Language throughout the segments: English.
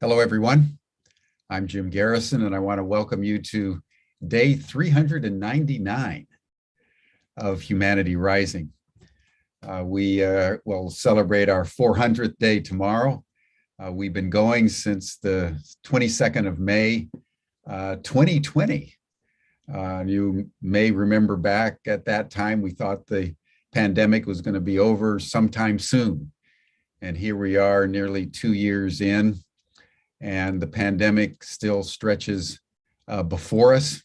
Hello, everyone. I'm Jim Garrison, and I want to welcome you to day 399 of Humanity Rising. We will celebrate our 400th day tomorrow. We've been going since the 22nd of May, 2020. You may remember back at that time, we thought the pandemic was going to be over sometime soon. And here we are nearly 2 years in, and the pandemic still stretches before us.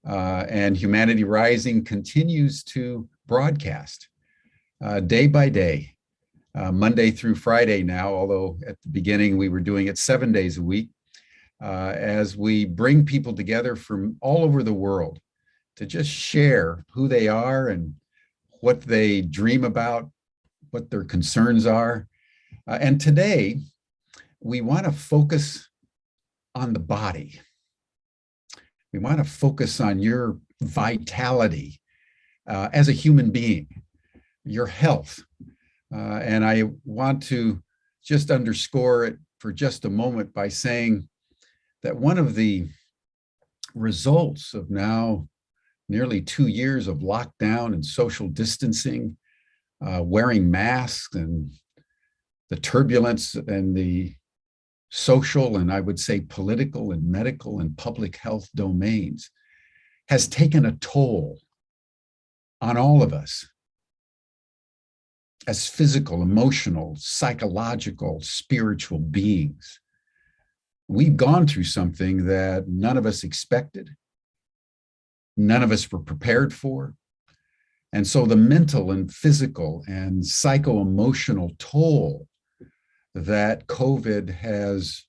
And Humanity Rising continues to broadcast day by day, Monday through Friday now, although at the beginning we were doing it 7 days a week, as we bring people together from all over the world to just share who they are and what they dream about, what their concerns are. And today, we want to focus on the body. We want to focus on your vitality as a human being, your health. And I want to just underscore it for just a moment by saying that one of the results of now nearly 2 years of lockdown and social distancing, wearing masks, and the turbulence and the social and I would say political and medical and public health domains has taken a toll on all of us as physical, emotional, psychological, spiritual beings. We've gone through something that none of us expected, none of us were prepared for. And so the mental and physical and psycho-emotional toll that COVID has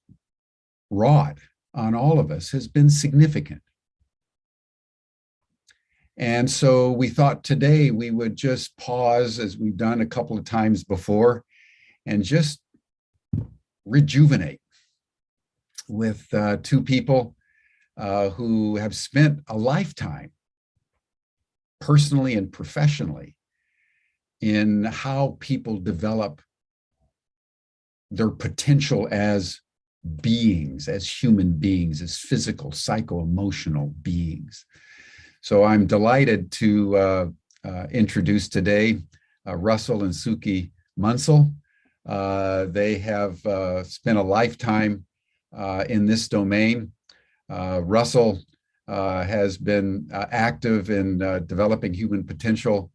wrought on all of us has been significant. And so we thought today we would just pause, as we've done a couple of times before, and just rejuvenate with two people who have spent a lifetime, personally and professionally, in how people develop their potential as beings, as human beings, as physical, psycho-emotional beings. So I'm delighted to introduce today Russell and Suki Munsell. They have spent a lifetime in this domain. Russell has been active in developing human potential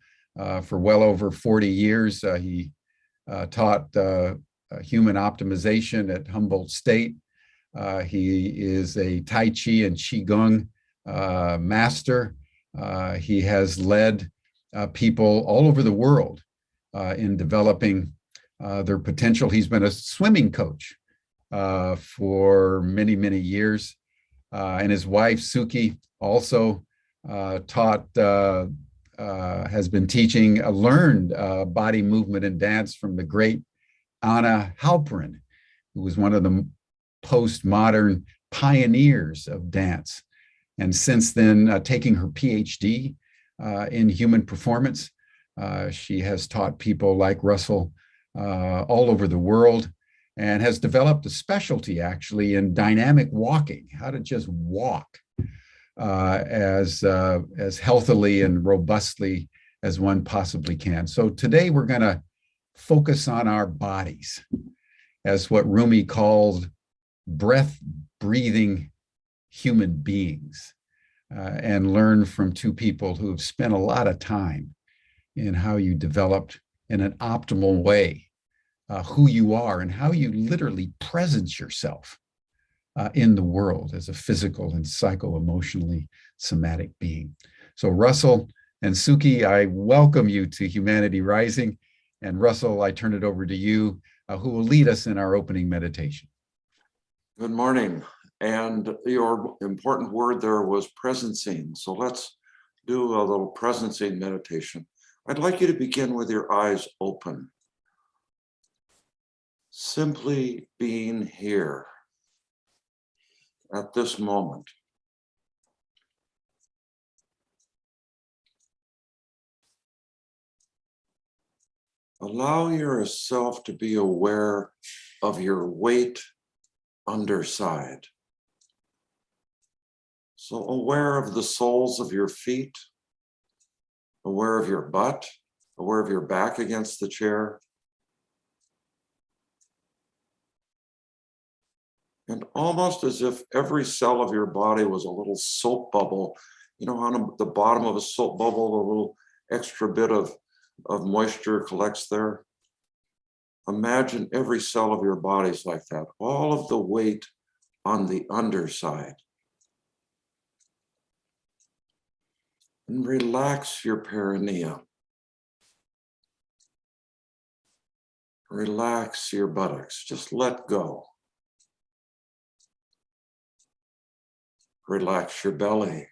for well over 40 years. He taught human optimization at Humboldt State. He is a Tai Chi and Qigong master. He has led people all over the world in developing their potential. He's been a swimming coach for many, many years. And his wife, Suki, also has been teaching, learned body movement and dance from the great Anna Halprin, who was one of the postmodern pioneers of dance. And since then, taking her Ph.D. In human performance, she has taught people like Russell all over the world and has developed a specialty actually in dynamic walking, how to just walk as healthily and robustly as one possibly can. So today we're going to focus on our bodies as what Rumi called breath-breathing human beings, and learn from two people who have spent a lot of time in how you developed in an optimal way who you are and how you literally presence yourself in the world as a physical and psycho-emotionally somatic being. So Russell and Suki, I welcome you to Humanity Rising. And Russell, I turn it over to you, who will lead us in our opening meditation. Good morning. And your important word there was presencing. So let's do a little presencing meditation. I'd like you to begin with your eyes open. Simply being here at this moment. Allow yourself to be aware of your weight underside. So aware of the soles of your feet, aware of your butt, aware of your back against the chair. And almost as if every cell of your body was a little soap bubble. You know, on the bottom of a soap bubble, a little extra bit of moisture collects there. Imagine every cell of your body is like that, all of the weight on the underside. And relax your perineum. Relax your buttocks, just let go. Relax your belly.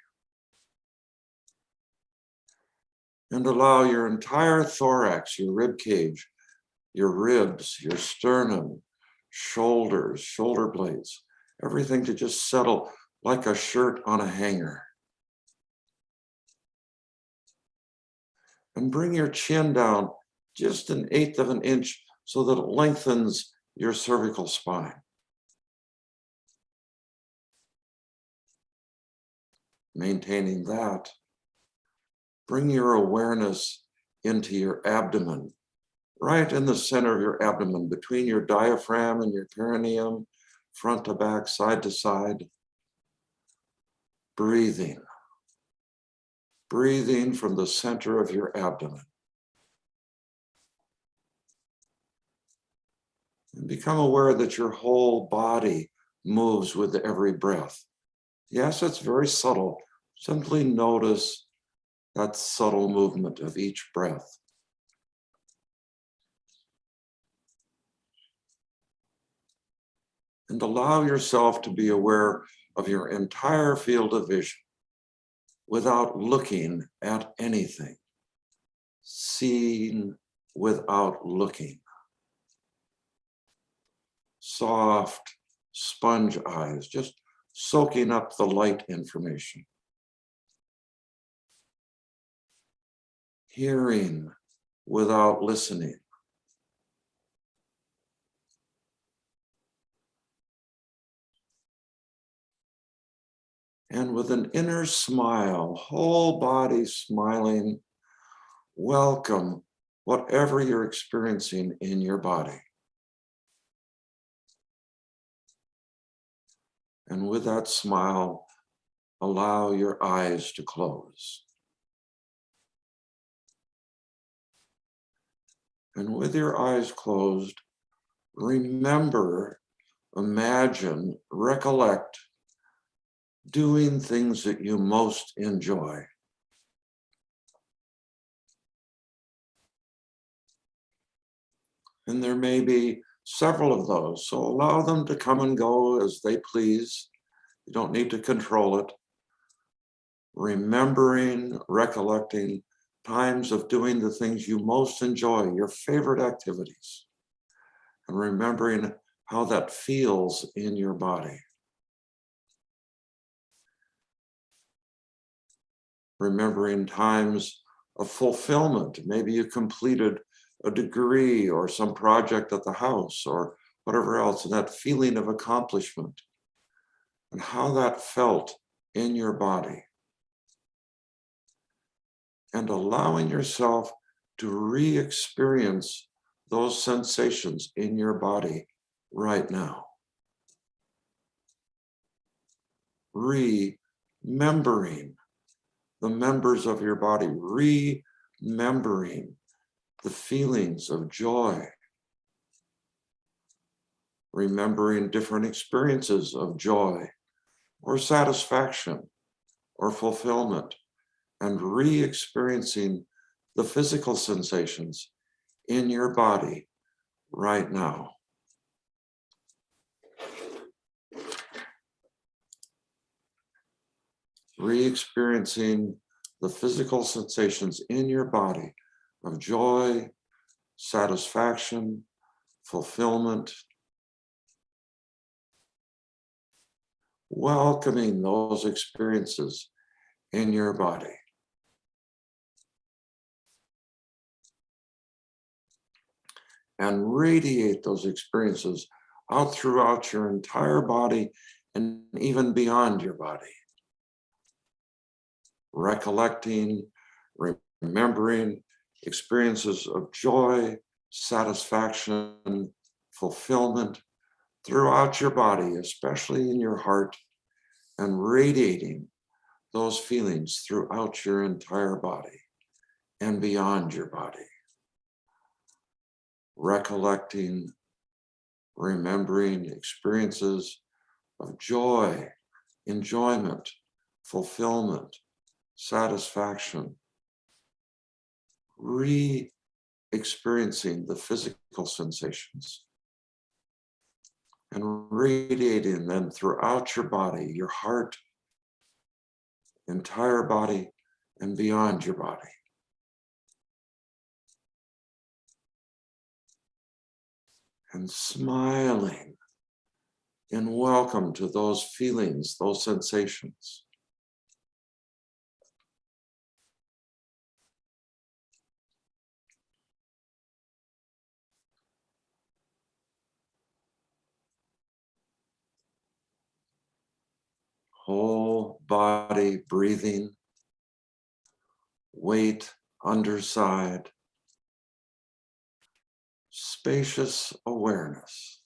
And allow your entire thorax, your rib cage, your ribs, your sternum, shoulders, shoulder blades, everything to just settle like a shirt on a hanger. And bring your chin down just 1/8 of an inch so that it lengthens your cervical spine. Maintaining that, bring your awareness into your abdomen, right in the center of your abdomen, between your diaphragm and your perineum, front to back, side to side. Breathing. Breathing from the center of your abdomen. And become aware that your whole body moves with every breath. Yes, it's very subtle. Simply notice that subtle movement of each breath. And allow yourself to be aware of your entire field of vision without looking at anything. Seeing without looking. Soft sponge eyes, just soaking up the light information. Hearing without listening. And with an inner smile, whole body smiling, welcome whatever you're experiencing in your body. And with that smile, allow your eyes to close. And with your eyes closed, remember, imagine, recollect doing things that you most enjoy. And there may be several of those, so allow them to come and go as they please. You don't need to control it. Remembering, recollecting times of doing the things you most enjoy, your favorite activities, and remembering how that feels in your body. Remembering times of fulfillment. Maybe you completed a degree or some project at the house or whatever else, and that feeling of accomplishment and how that felt in your body. And allowing yourself to re-experience those sensations in your body right now. Remembering the members of your body, remembering the feelings of joy, remembering different experiences of joy or satisfaction or fulfillment, and re-experiencing the physical sensations in your body right now. Re-experiencing the physical sensations in your body of joy, satisfaction, fulfillment. Welcoming those experiences in your body. And radiate those experiences out throughout your entire body and even beyond your body. Recollecting, remembering experiences of joy, satisfaction, fulfillment throughout your body, especially in your heart, and radiating those feelings throughout your entire body and beyond your body. Recollecting, remembering experiences of joy, enjoyment, fulfillment, satisfaction, re-experiencing the physical sensations and radiating them throughout your body, your heart, entire body, and beyond your body. And smiling in welcome to those feelings, those sensations. Whole body breathing, weight underside, spacious awareness.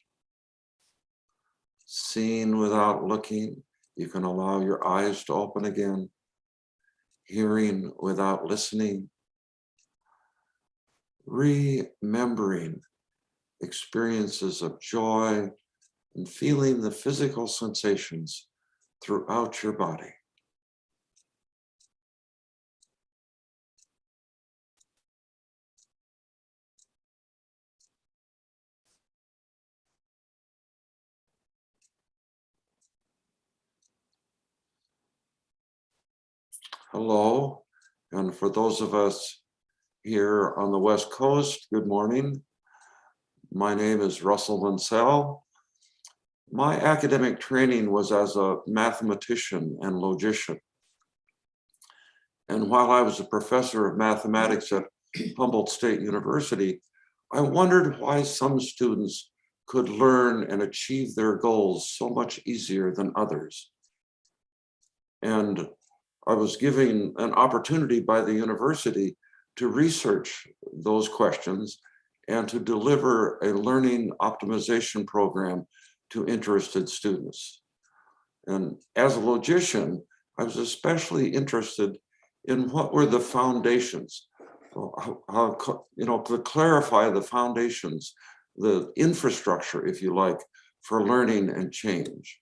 Seeing without looking, you can allow your eyes to open again. Hearing without listening. Remembering experiences of joy and feeling the physical sensations throughout your body. Hello, and for those of us here on the West Coast, good morning. My name is Russell Munsell. My academic training was as a mathematician and logician. And while I was a professor of mathematics at Humboldt State University, I wondered why some students could learn and achieve their goals so much easier than others. And I was given an opportunity by the university to research those questions and to deliver a learning optimization program to interested students. And as a logician, I was especially interested in what were the foundations, how to clarify the foundations, the infrastructure, if you like, for learning and change.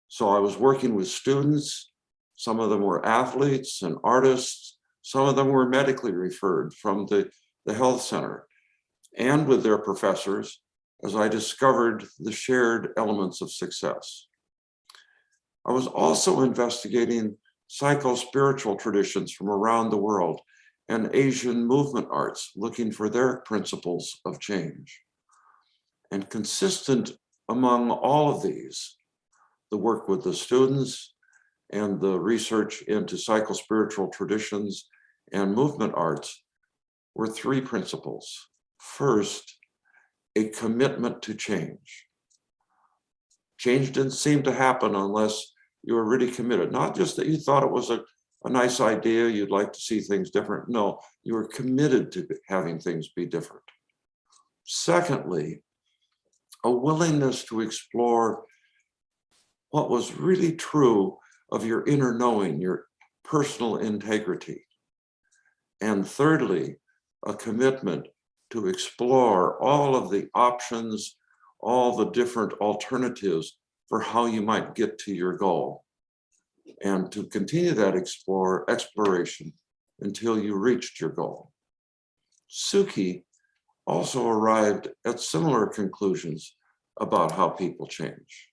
So I was working with students. Some of them were athletes and artists. Some of them were medically referred from the health center, and with their professors, as I discovered the shared elements of success. I was also investigating psycho-spiritual traditions from around the world and Asian movement arts, looking for their principles of change. And consistent among all of these, the work with the students and the research into psycho-spiritual traditions and movement arts were three principles. First, a commitment to change. Change didn't seem to happen unless you were really committed. Not just that you thought it was a nice idea, you'd like to see things different. No, you were committed to having things be different. Secondly, a willingness to explore what was really true of your inner knowing, your personal integrity. And thirdly, a commitment to explore all of the options, all the different alternatives for how you might get to your goal, and to continue that exploration until you reached your goal. Suki also arrived at similar conclusions about how people change.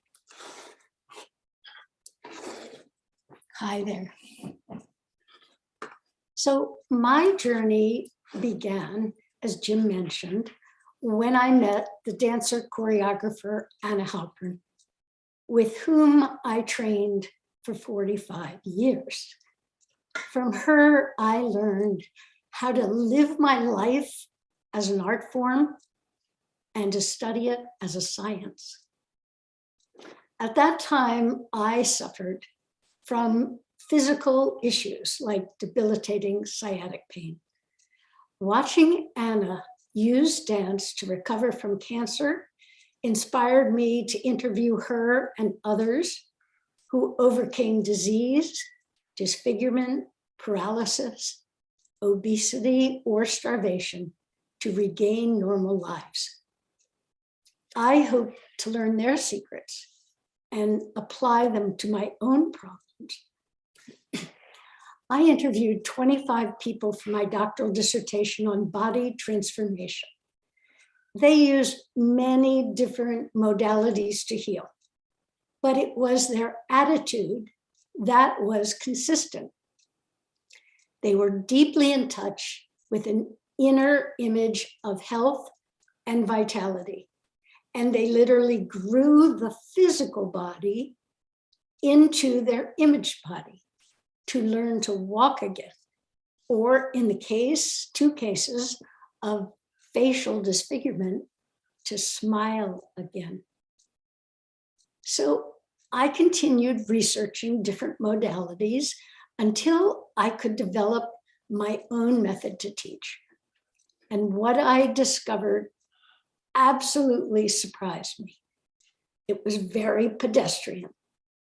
Hi there. So my journey began, as Jim mentioned, when I met the dancer choreographer Anna Halprin, with whom I trained for 45 years. From her, I learned how to live my life as an art form and to study it as a science. At that time, I suffered from physical issues like debilitating sciatic pain. Watching Anna use dance to recover from cancer inspired me to interview her and others who overcame disease, disfigurement, paralysis, obesity, or starvation to regain normal lives. I hope to learn their secrets and apply them to my own problems. I interviewed 25 people for my doctoral dissertation on body transformation. They used many different modalities to heal, but it was their attitude that was consistent. They were deeply in touch with an inner image of health and vitality, and they literally grew the physical body into their image body to learn to walk again, or in the two cases of facial disfigurement, to smile again. So I continued researching different modalities until I could develop my own method to teach. And what I discovered absolutely surprised me. It was very pedestrian.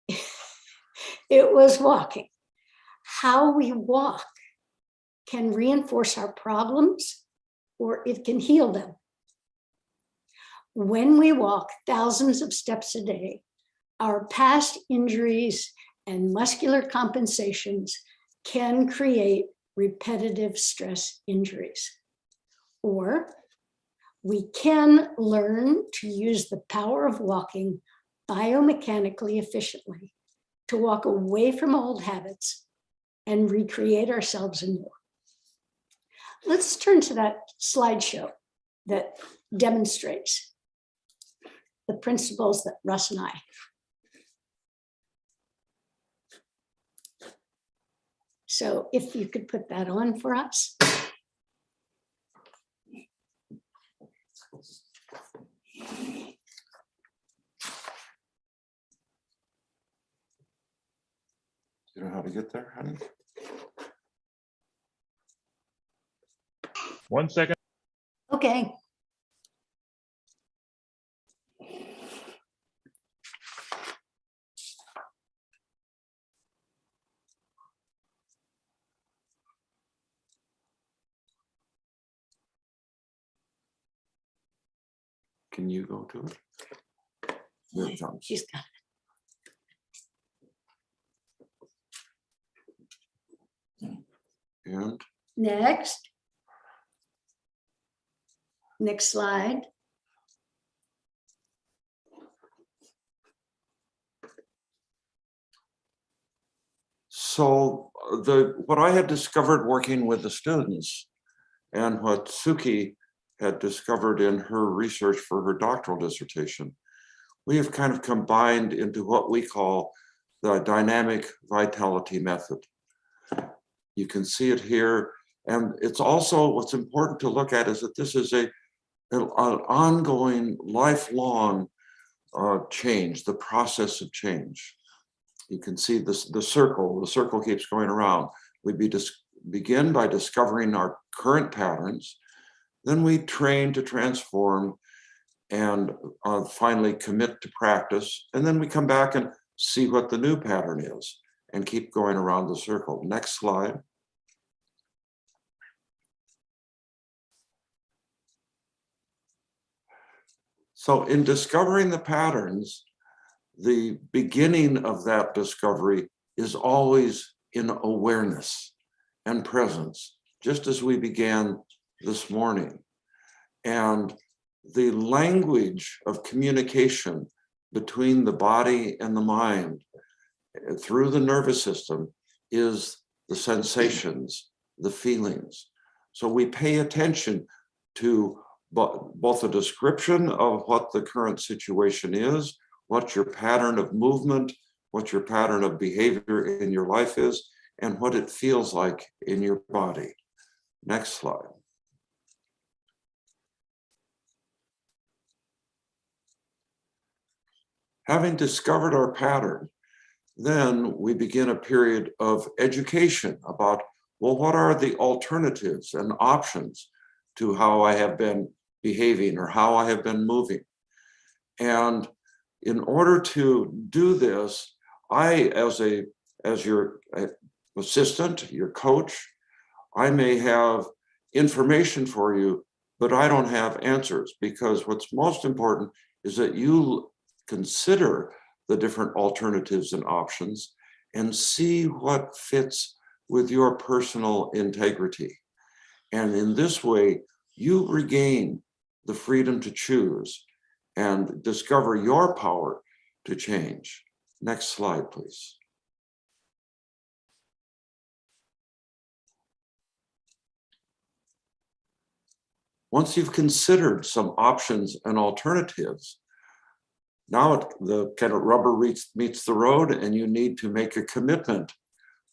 It was walking. How we walk can reinforce our problems or it can heal them. When we walk thousands of steps a day, our past injuries and muscular compensations can create repetitive stress injuries. Or we can learn to use the power of walking biomechanically efficiently to walk away from old habits and recreate ourselves anew. Let's turn to that slideshow that demonstrates the principles that Russ and I. So if you could put that on for us. You know how to get there, honey? 1 second. Okay. Can you go to it? Here it comes. She's got it. And Next. Next slide. so what I had discovered working with the students and what Suki had discovered in her research for her doctoral dissertation, we have kind of combined into what we call the dynamic vitality method. You can see it here. And it's also what's important to look at is that this is an ongoing, lifelong change, the process of change. You can see this, the circle keeps going around. We begin by discovering our current patterns, then we train to transform and finally commit to practice. And then we come back and see what the new pattern is and keep going around the circle. Next slide. So in discovering the patterns, the beginning of that discovery is always in awareness and presence, just as we began this morning. And the language of communication between the body and the mind through the nervous system is the sensations, the feelings. So we pay attention to both a description of what the current situation is, what your pattern of movement, what your pattern of behavior in your life is, and what it feels like in your body. Next slide. Having discovered our pattern, then we begin a period of education about, well, what are the alternatives and options to how I have been behaving or how I have been moving. And in order to do this, I, as your assistant, your coach, I may have information for you, but I don't have answers, because what's most important is that you consider the different alternatives and options and see what fits with your personal integrity. And in this way, you regain the freedom to choose and discover your power to change. Next slide, please. Once you've considered some options and alternatives, now the kind of rubber meets the road, and you need to make a commitment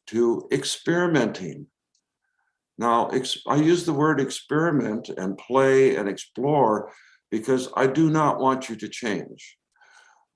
to experimenting. Now, I use the word experiment and play and explore because I do not want you to change.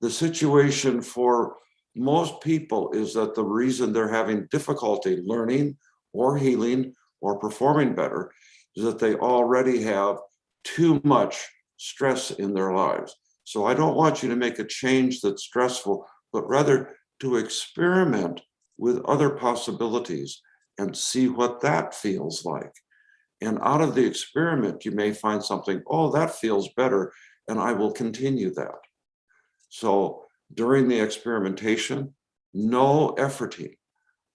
The situation for most people is that the reason they're having difficulty learning or healing or performing better is that they already have too much stress in their lives. So I don't want you to make a change that's stressful, but rather to experiment with other possibilities and see what that feels like. And out of the experiment, you may find something, oh, that feels better, and I will continue that. So during the experimentation, no efforting,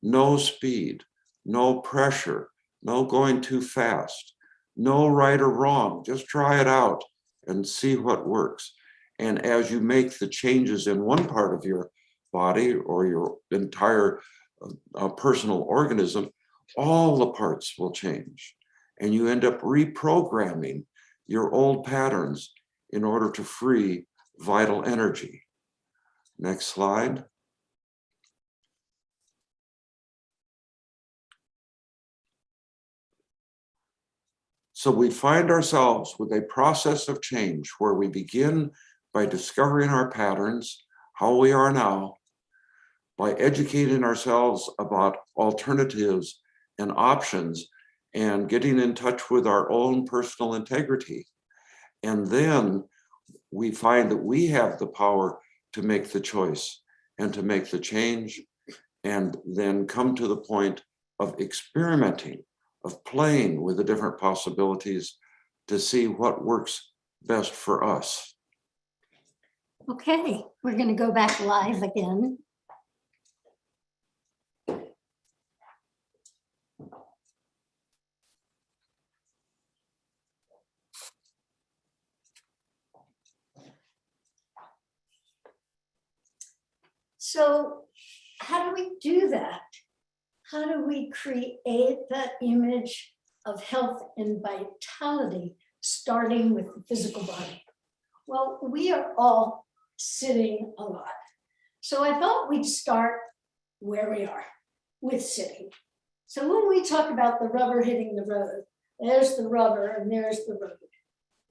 no speed, no pressure, no going too fast, no right or wrong. Just try it out and see what works. And as you make the changes in one part of your body or your entire personal organism, all the parts will change. And you end up reprogramming your old patterns in order to free vital energy. Next slide. So we find ourselves with a process of change where we begin by discovering our patterns, how we are now, by educating ourselves about alternatives and options, and getting in touch with our own personal integrity. And then we find that we have the power to make the choice and to make the change, and then come to the point of experimenting, of playing with the different possibilities to see what works best for us. Okay, we're going to go back live again. So how do we do that? How do we create that image of health and vitality, starting with the physical body? Well, we are all sitting a lot. So I thought we'd start where we are, with sitting. So when we talk about the rubber hitting the road, there's the rubber and there's the road.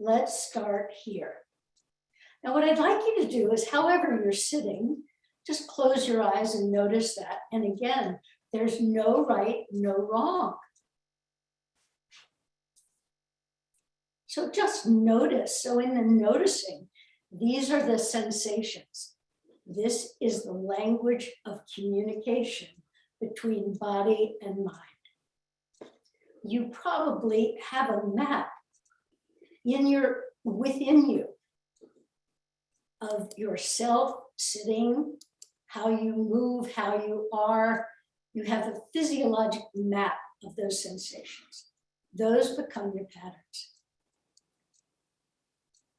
Let's start here. Now, what I'd like you to do is, however you're sitting, just close your eyes and notice that. And again, there's no right, no wrong. So just notice. So in the noticing, these are the sensations. This is the language of communication between body and mind. You probably have a map within you of yourself sitting, how you move, how you are. You have a physiologic map of those sensations. Those become your patterns.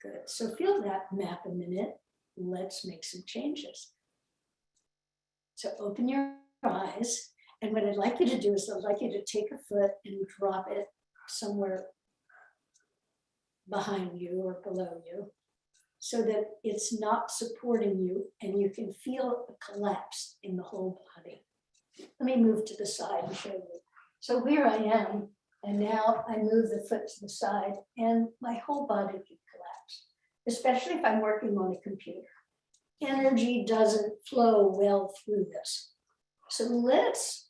Good. So feel that map a minute. Let's make some changes. So open your eyes. And what I'd like you to do is I'd like you to take a foot and drop it somewhere behind you or below you, so that it's not supporting you and you can feel a collapse in the whole body. Let me move to the side and show you. So here I am, and now I move the foot to the side and my whole body can collapse, especially if I'm working on a computer. energy doesn't flow well through this. So let's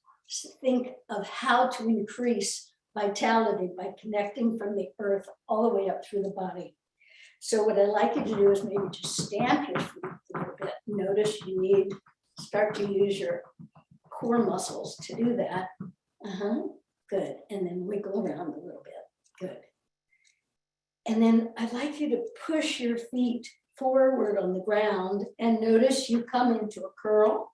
think of how to increase vitality by connecting from the earth all the way up through the body. So what I'd like you to do is maybe just stamp your feet a little bit. Notice you start to use your core muscles to do that. Good. And then wiggle around a little bit. Good. And then I'd like you to push your feet forward on the ground and notice you come into a curl.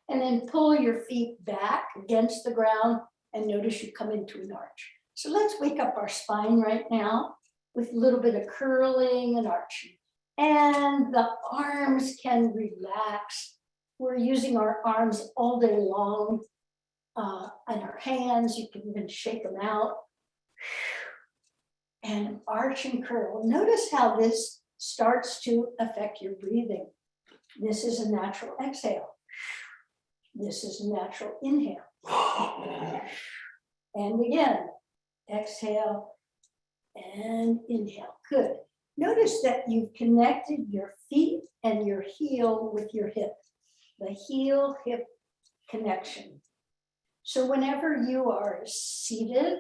And then pull your feet back against the ground and notice you come into an arch. So let's wake up our spine right now with a little bit of curling and arching. And the arms can relax. We're using our arms all day long and our hands, you can even shake them out. And arch and curl. Notice how this starts to affect your breathing. This is a natural exhale. This is a natural inhale. And again, exhale and inhale. Good. Notice that you've connected your feet and your heel with your hip. The heel-hip connection. So whenever you are seated,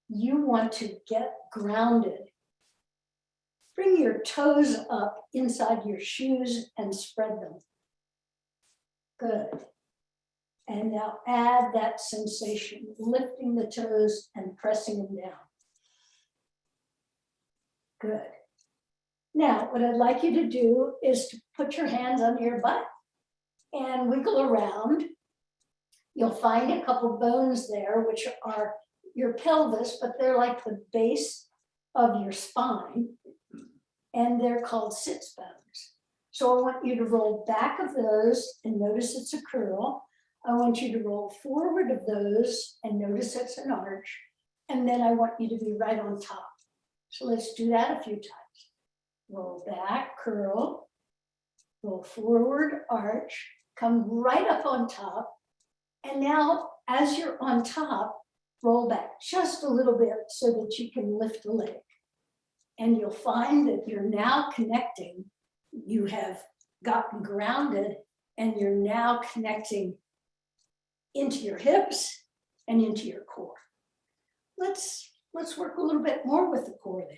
you want to get grounded. Bring your toes up inside your shoes and spread them. Good. And now add that sensation, lifting the toes and pressing them down. Good. Now, what I'd like you to do is to put your hands under your butt and wiggle around. You'll find a couple bones there, which are your pelvis, but they're like the base of your spine, and they're called sits bones. So I want you to roll back of those and notice it's a curl. I want you to roll forward of those and notice it's an arch. And then I want you to be right on top. So let's do that a few times. Roll back, curl, roll forward, arch, come right up on top. And now as you're on top, roll back just a little bit so that you can lift a leg. And you'll find that you're now connecting. You have gotten grounded and you're now connecting into your hips and into your core. Let's work a little bit more with the core there.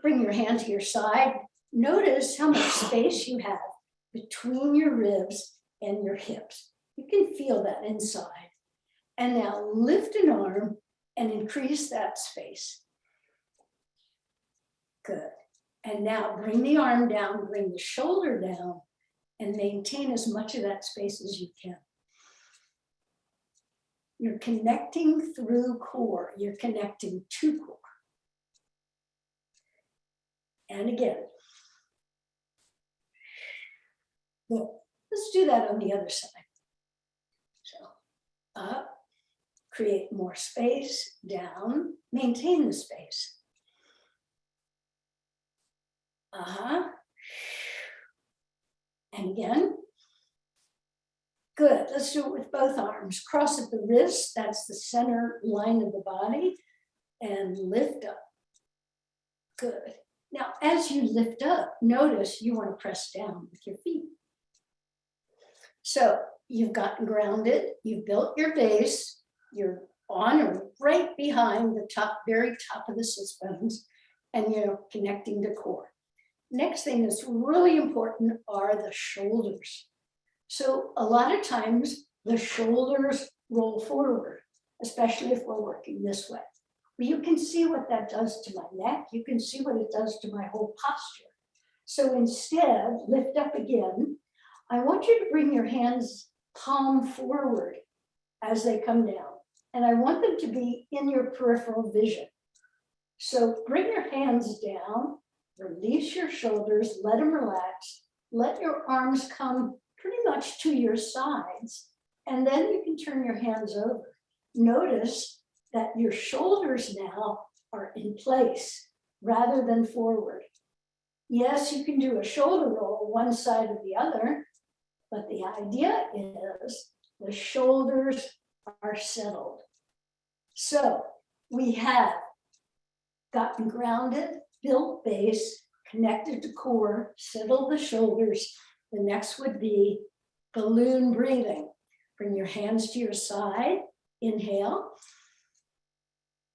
Bring your hand to your side. Notice how much space you have between your ribs and your hips. You can feel that inside. And now lift an arm and increase that space. Good. And now bring the arm down, bring the shoulder down, and maintain as much of that space as you can. You're connecting through core. You're connecting to core. And again. Good. Let's do that on the other side. So up, create more space, down, maintain the space. And again. Good, let's do it with both arms. Cross at the wrist, that's the center line of the body, and lift up. Good. Now, as you lift up, notice you want to press down with your feet. So you've gotten grounded, you've built your base, you're on or right behind the top, very top of the sits bones, and you're connecting to core. Next thing that's really important are the shoulders. So a lot of times the shoulders roll forward, especially if we're working this way. But you can see what that does to my neck. You can see what it does to my whole posture. So instead, lift up again. I want you to bring your hands palm forward as they come down. And I want them to be in your peripheral vision. So bring your hands down, release your shoulders, let them relax, let your arms come pretty much to your sides, and then you can turn your hands over. Notice that your shoulders now are in place rather than forward. Yes, you can do a shoulder roll one side or the other, but the idea is the shoulders are settled. So we have gotten grounded, built base, connected to core, settle the shoulders. The next would be balloon breathing. Bring your hands to your side, inhale,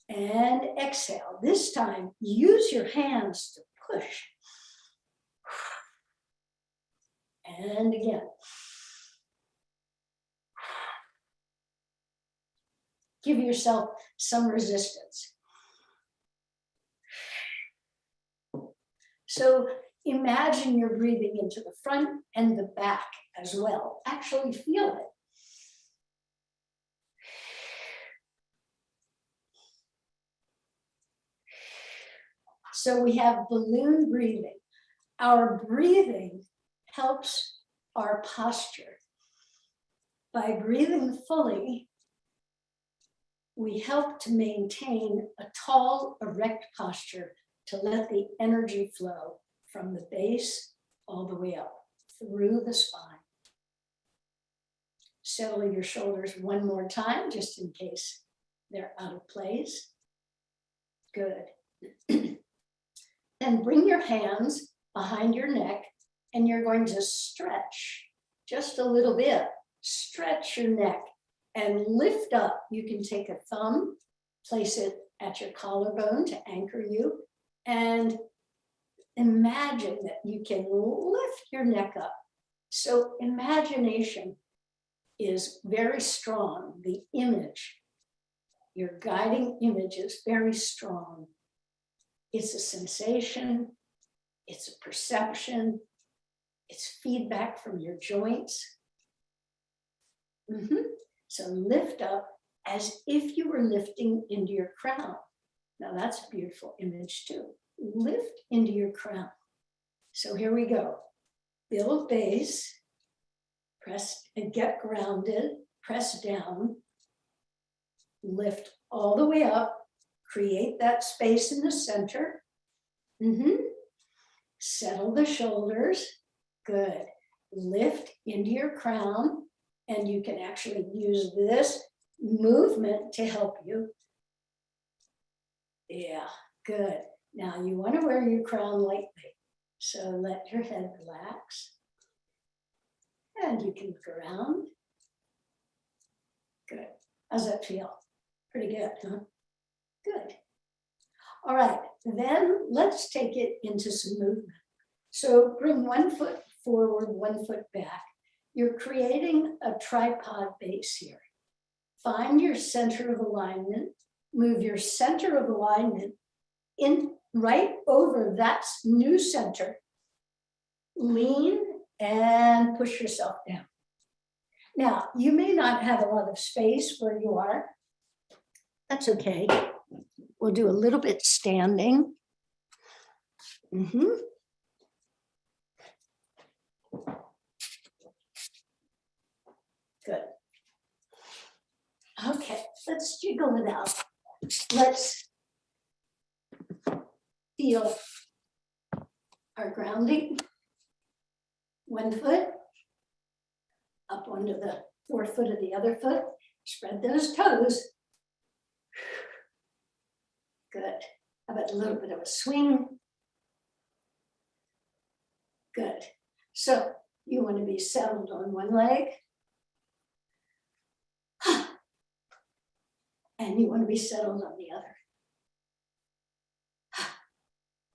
and exhale. This time, use your hands to push. And again. Give yourself some resistance. So imagine you're breathing into the front and the back as well. Actually feel it. So we have balloon breathing. Our breathing helps our posture. By breathing fully, we help to maintain a tall, erect posture to let the energy flow from the base all the way up through the spine. Settle your shoulders one more time, just in case they're out of place. Good. Then bring your hands behind your neck and you're going to stretch just a little bit. Stretch your neck and lift up. You can take a thumb, place it at your collarbone to anchor you, and imagine that you can lift your neck up. So imagination is very strong. The image, your guiding image is very strong. It's a sensation, it's a perception, it's feedback from your joints. So lift up as if you were lifting into your crown. Now that's a beautiful image too. Lift into your crown. So here we go. Build base, press and get grounded, press down, lift all the way up, create that space in the center. Settle the shoulders, good. Lift into your crown, and you can actually use this movement to help you. Yeah, good. Now you want to wear your crown lightly. So let your head relax. And you can look around. Good. How's that feel? Pretty good, huh? Good. All right, then let's take it into some movement. So bring one foot forward, one foot back. You're creating a tripod base here. Find your center of alignment, move your center of alignment in right over that new center. Lean and push yourself down. Now, you may not have a lot of space where you are. That's okay. We'll do a little bit standing. Good. Okay, let's jiggle it out. Let's feel our grounding. One foot up onto the forefoot of the other foot. Spread those toes. Good. How about a little bit of a swing? Good. So you want to be settled on one leg. And you want to be settled on the other.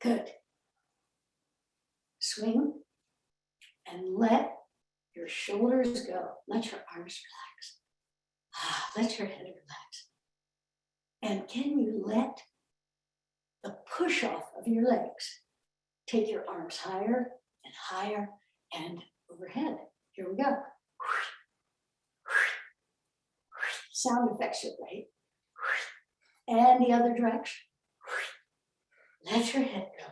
Good. Swing and let your shoulders go. Let your arms relax. Let your head relax. And can you let the push off of your legs take your arms higher and higher and overhead? Here we go. Sound effects are great. And the other direction. Let your head go.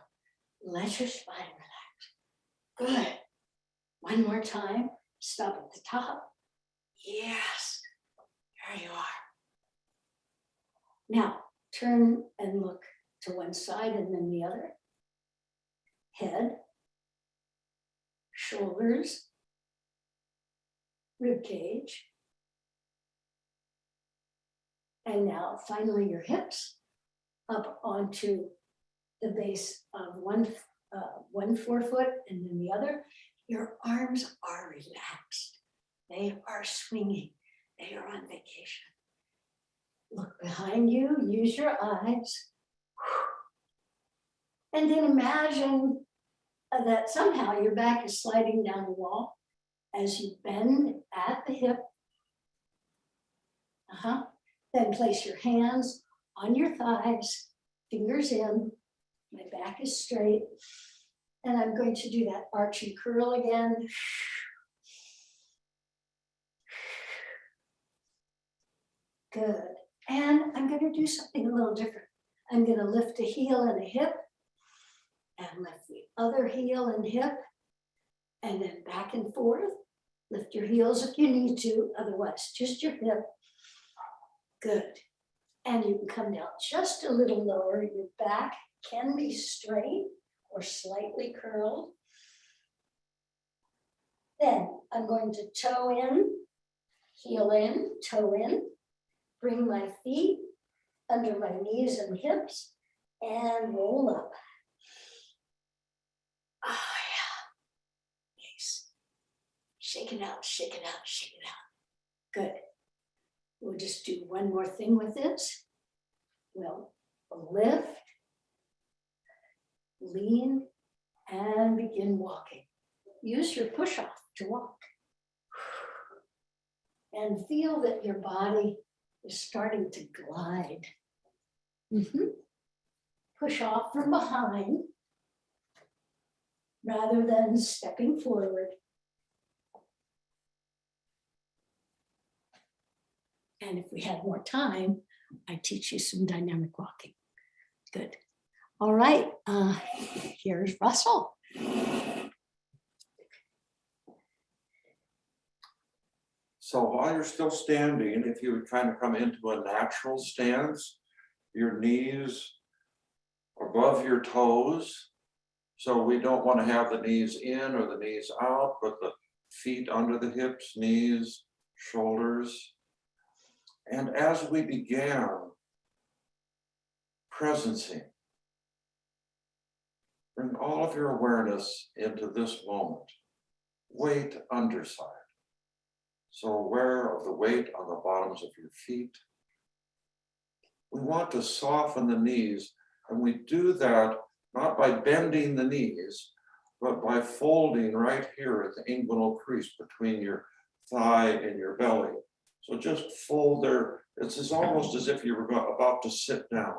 Let your spine relax. Good. One more time. Stop at the top. Yes. There you are. Now, turn and look to one side and then the other. Head, shoulders, rib cage. And now finally your hips up onto the base of one one forefoot and then the other, your arms are relaxed. They are swinging. They are on vacation. Look behind you, use your eyes. And then imagine that somehow your back is sliding down the wall as you bend at the hip. Then place your hands on your thighs, fingers in. My back is straight. And I'm going to do that arch and curl again. Good. And I'm going to do something a little different. I'm going to lift a heel and a hip, and lift the other heel and hip, and then back and forth. Lift your heels if you need to, otherwise just your hip. Good. And you can come down just a little lower. Your back can be straight or slightly curled. Then I'm going to toe in, heel in, toe in. Bring my feet under my knees and hips and roll up. Oh, yeah. Yes. Shake it out, shake it out, shake it out. Good. We'll just do one more thing with this. We'll lift, lean, and begin walking. Use your push-off to walk. And feel that your body is starting to glide. Push off from behind rather than stepping forward. And if we had more time, I'd teach you some dynamic walking. Good. All right, here's Russell. So while you're still standing, if you would kind of come into a natural stance, your knees above your toes. So we don't want to have the knees in or the knees out, but the feet under the hips, knees, shoulders. And as we began presencing, bring all of your awareness into this moment. Weight underside. So aware of the weight on the bottoms of your feet. We want to soften the knees, and we do that not by bending the knees, but by folding right here at the inguinal crease between your thigh and your belly. So just fold there. It's almost as if you were about to sit down.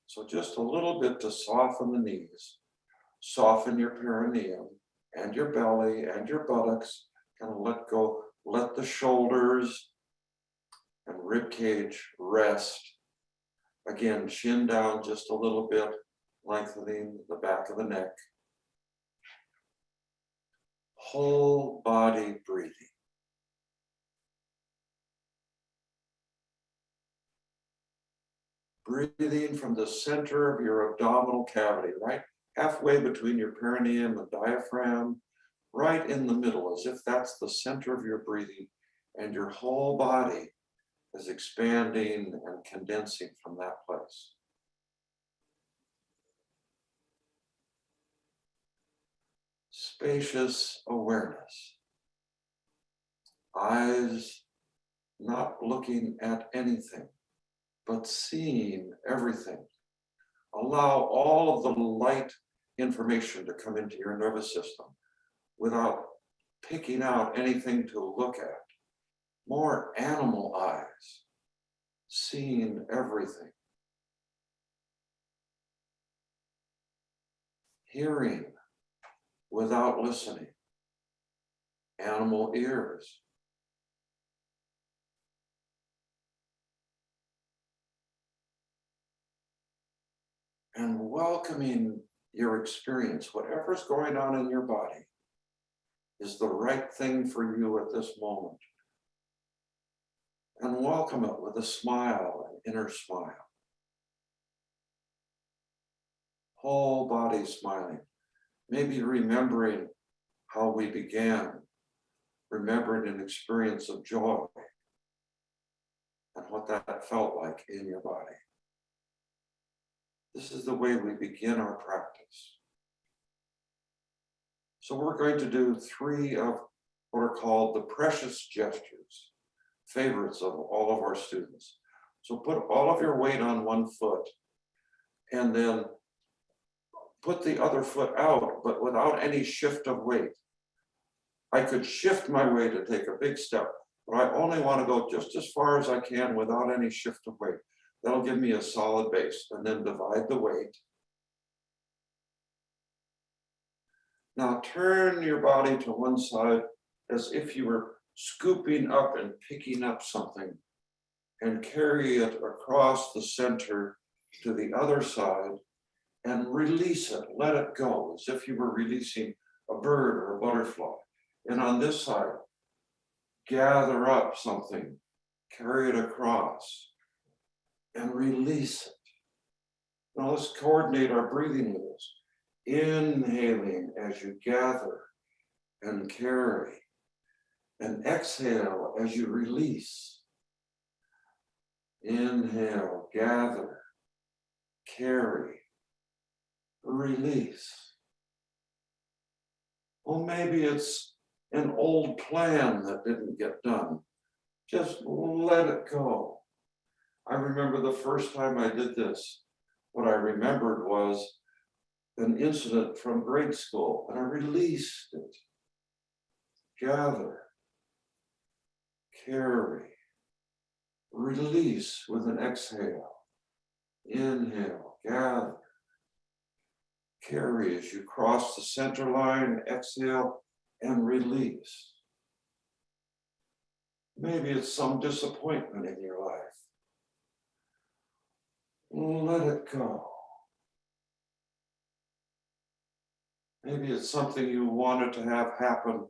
So just a little bit to soften the knees, soften your perineum and your belly and your buttocks. Kind of let go, let the shoulders and rib cage rest. Again, chin down just a little bit, lengthening the back of the neck. Whole body breathing. Breathing from the center of your abdominal cavity, right halfway between your perineum and diaphragm, right in the middle, as if that's the center of your breathing, and your whole body is expanding and condensing from that place. Spacious awareness. Eyes not looking at anything, but seeing everything. Allow all of the light information to come into your nervous system without picking out anything to look at. More animal eyes, seeing everything. Hearing without listening. Animal ears. And welcoming your experience, whatever's going on in your body, is the right thing for you at this moment. And welcome it with a smile, an inner smile. Whole body smiling. Maybe remembering how we began, remembering an experience of joy and what that felt like in your body. This is the way we begin our practice. So we're going to do 3 of what are called the precious gestures, favorites of all of our students. So put all of your weight on one foot and then put the other foot out, but without any shift of weight. I could shift my weight to take a big step, but I only want to go just as far as I can without any shift of weight. That'll give me a solid base, and then divide the weight. Now turn your body to one side as if you were scooping up and picking up something, and carry it across the center to the other side and release it, let it go, as if you were releasing a bird or a butterfly. And on this side, gather up something, carry it across, and release it. Now let's coordinate our breathing with this. Inhaling as you gather and carry, and exhale as you release. Inhale, gather, carry, release. Well, maybe it's an old plan that didn't get done. Just let it go. I remember the first time I did this, what I remembered was an incident from grade school, and I released it. Gather, carry, release with an exhale. Inhale, gather, carry as you cross the center line, exhale, and release. Maybe it's some disappointment in your life. Let it go. Maybe it's something you wanted to have happen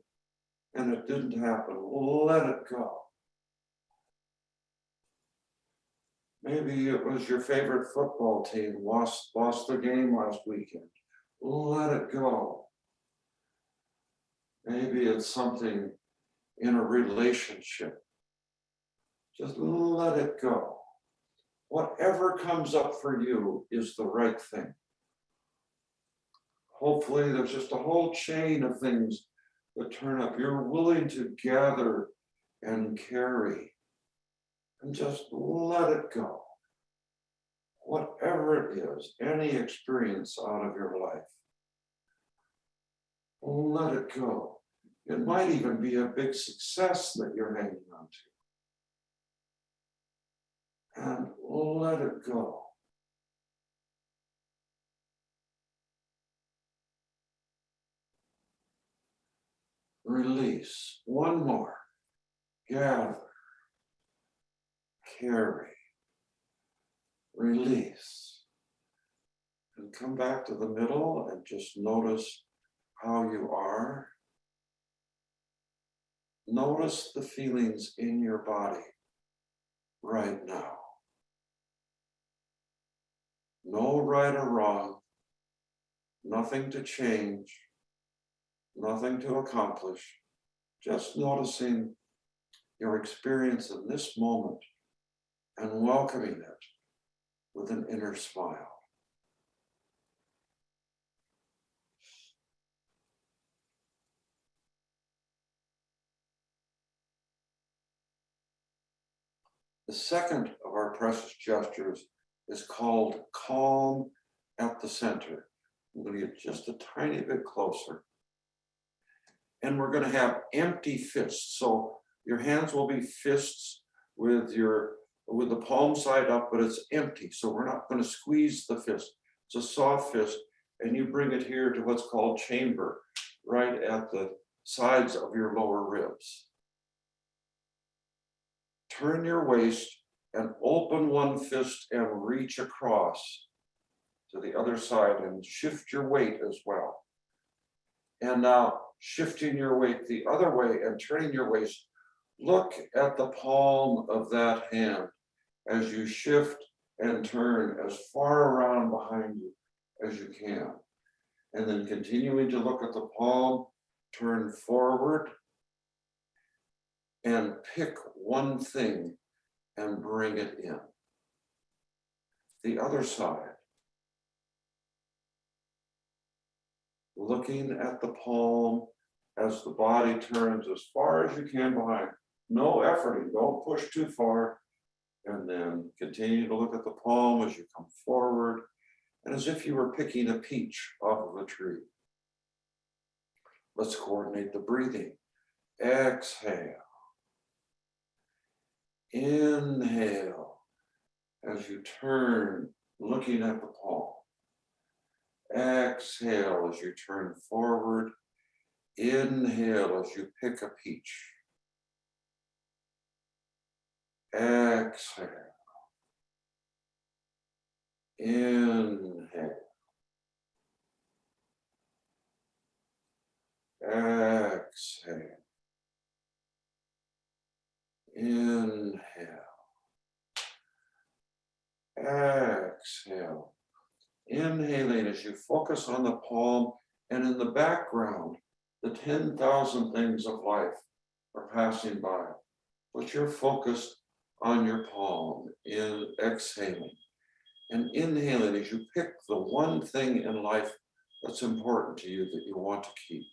and it didn't happen. Let it go. Maybe it was your favorite football team lost the game last weekend. Let it go. Maybe it's something in a relationship. Just let it go. Whatever comes up for you is the right thing. Hopefully there's just a whole chain of things that turn up. You're willing to gather and carry and just let it go. Whatever it is, any experience out of your life, let it go. It might even be a big success that you're hanging on to. And let it go. Release. One more. Gather. Carry. Release. And come back to the middle and just notice how you are. Notice the feelings in your body right now. No right or wrong, nothing to change, nothing to accomplish, just noticing your experience in this moment and welcoming it with an inner smile. The second of our precious gestures is called calm at the center. I'm going to get just a tiny bit closer. And we're going to have empty fists. So your hands will be fists with the palm side up, but it's empty. So we're not going to squeeze the fist. It's a soft fist. And you bring it here to what's called chamber, right at the sides of your lower ribs. Turn your waist and open one fist and reach across to the other side and shift your weight as well. And now shifting your weight the other way and turning your waist, look at the palm of that hand as you shift and turn as far around behind you as you can. And then continuing to look at the palm, turn forward and pick one thing and bring it in. The other side. looking at the palm as the body turns as far as you can behind. No efforting, don't push too far. And then continue to look at the palm as you come forward, and as if you were picking a peach off of a tree. Let's coordinate the breathing. Exhale. Inhale as you turn, looking at the palm. Exhale as you turn forward. Inhale as you pick a peach. Exhale. Inhale. Exhale. Inhale. Exhale. Inhaling as you focus on the palm, and in the background, the 10,000 things of life are passing by. But you're focused on your palm, in exhaling. And inhaling as you pick the one thing in life that's important to you that you want to keep.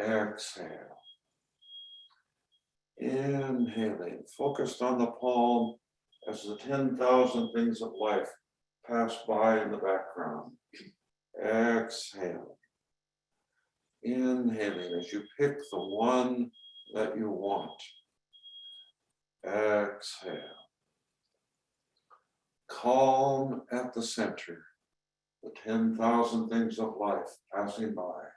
Exhale. Inhaling, focused on the palm as the 10,000 things of life pass by in the background. Exhale. Inhaling as you pick the one that you want. Exhale. Calm at the center, the 10,000 things of life passing by.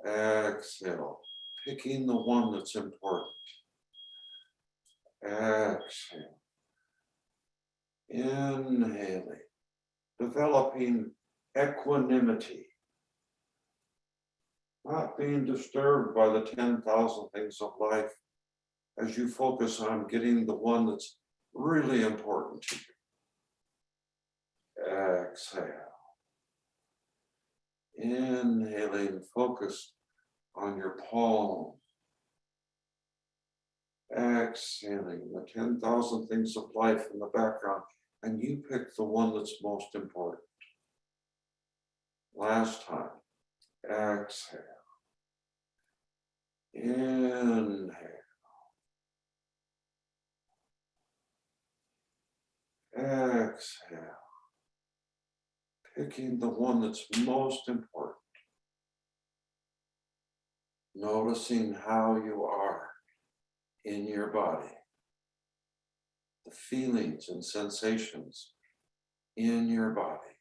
Exhale, picking the one that's important. Exhale. Inhaling, developing equanimity, not being disturbed by the 10,000 things of life as you focus on getting the one that's really important to you. Exhale. Inhaling, focus on your palm. Exhaling, the 10,000 things of life in the background, and you pick the one that's most important. Last time. Exhale. Inhale. Exhale. Picking the one that's most important. Noticing how you are in your body. The feelings and sensations in your body.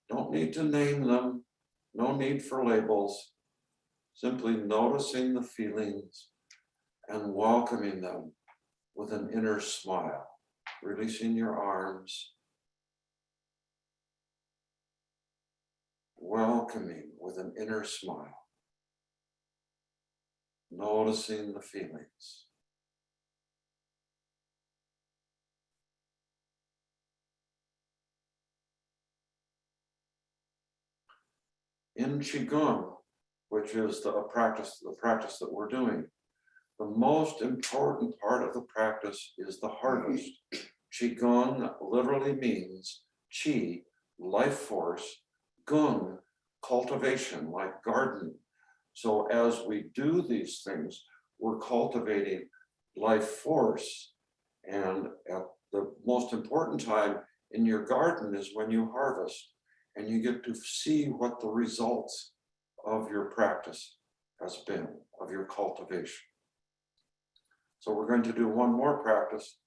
Don't need to name them. No need for labels. Simply noticing the feelings and welcoming them with an inner smile. Releasing your arms. Welcoming with an inner smile. Noticing the feelings. In Qigong, which is the practice that we're doing, the most important part of the practice is the harvest. Qigong literally means qi, life force, gung, cultivation, like garden. So as we do these things, we're cultivating life force. And at the most important time in your garden is when you harvest, and you get to see what the results of your practice has been, of your cultivation. So we're going to do one more practice.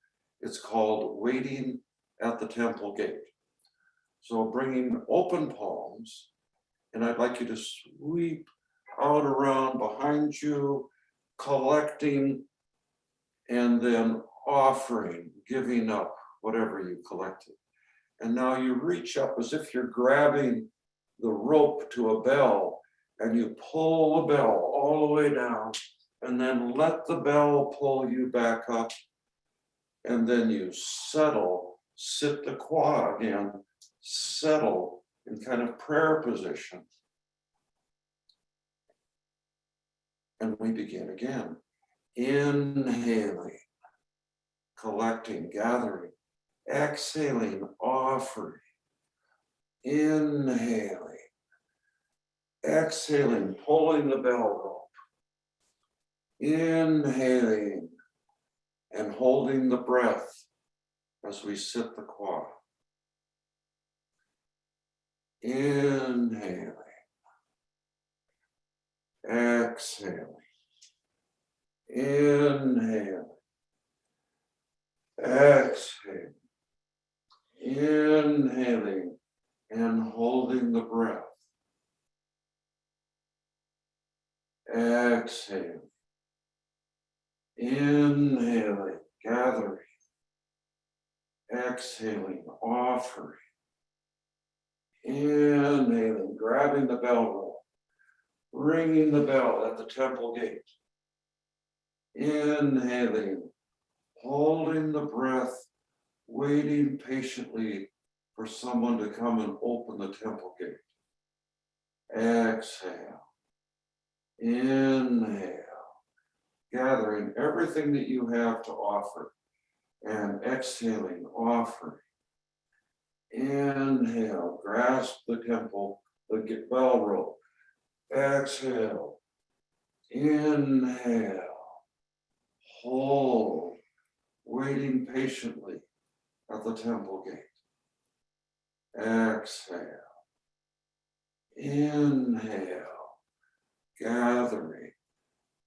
It's called waiting at the temple gate. So bringing open palms, and I'd like you to sweep out around behind you, collecting, and then offering, giving up whatever you collected. And now you reach up as if you're grabbing the rope to a bell, and you pull the bell all the way down, and then let the bell pull you back up. And then you settle, sit the kwa again, settle in kind of prayer position. And we begin again. Inhaling, collecting, gathering. Exhaling, offering. Inhaling. Exhaling, pulling the bell rope. Inhaling and holding the breath as we sit the quad. Inhaling. Exhaling. Inhaling. Exhaling. Inhaling and holding the breath. Exhaling. Inhaling, gathering. Exhaling, offering. Inhaling, grabbing the bell rope. Ringing the bell at the temple gate. Inhaling, holding the breath, waiting patiently for someone to come and open the temple gate. Exhale. Inhale. Gathering everything that you have to offer. And exhaling, offering. Inhale, grasp the temple, the bell rope. Exhale. Inhale. Hold. Waiting patiently at the temple gate. Exhale. Inhale. Gathering.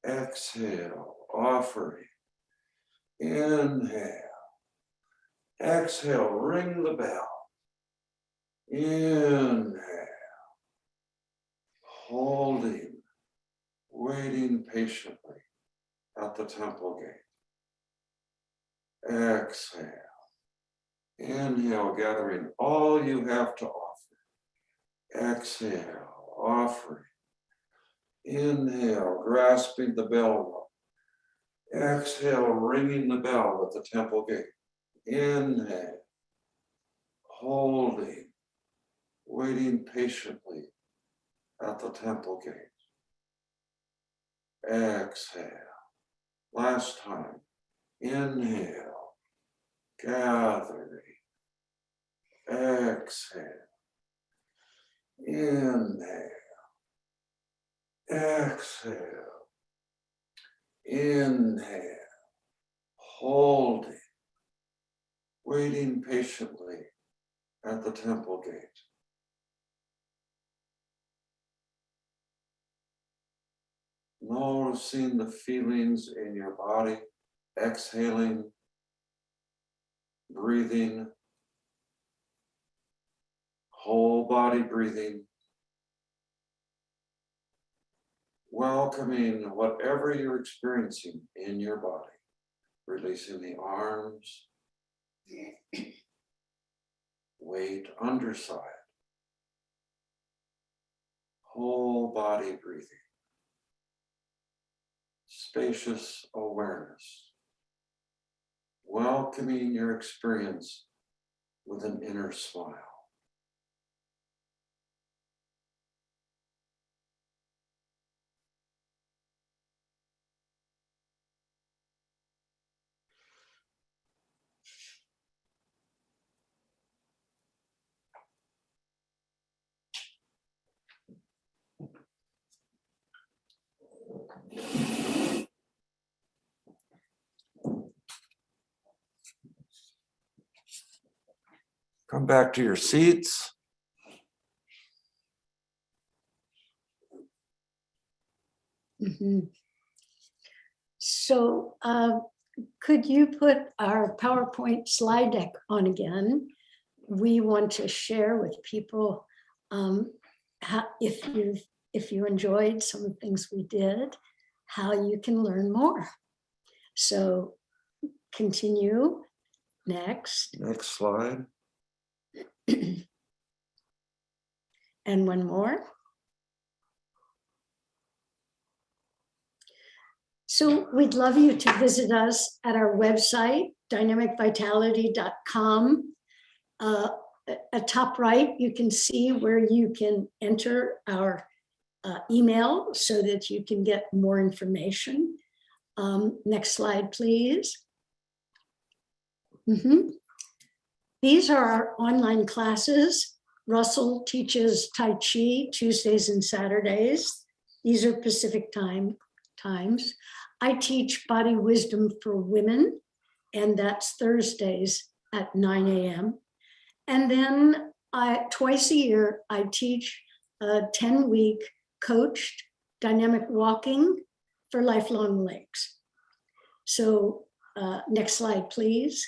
Exhale. Offering. Inhale. Exhale. Ring the bell. Inhale. Holding. Waiting patiently at the temple gate. Exhale. Inhale, gathering all you have to offer. Exhale, offering. Inhale, grasping the bell rope. Exhale, ringing the bell at the temple gate. Inhale, holding, waiting patiently at the temple gate. Exhale. Last time. Inhale, gathering. Exhale. Inhale. Exhale. Inhale. Holding. Waiting patiently at the temple gate. Noticing the feelings in your body, exhaling, breathing, whole body breathing, welcoming whatever you're experiencing in your body, releasing the arms, weight, underside, whole body breathing. Spacious awareness, welcoming your experience with an inner smile. Come back to your seats. Mhm. So could you put our PowerPoint slide deck on again? We want to share with people how, if you enjoyed some of the things we did, how you can learn more. So continue. Next. Next slide. And one more. So we'd love you to visit us at our website, dynamicvitality.com. At top right, you can see where you can enter our email so that you can get more information. Next slide, please. These are our online classes. Russell teaches Tai Chi Tuesdays and Saturdays. These are Pacific times. I teach Body Wisdom for Women, and that's Thursdays at 9 a.m. And then twice a year, I teach a 10-week coached dynamic walking for lifelong legs. So next slide, please.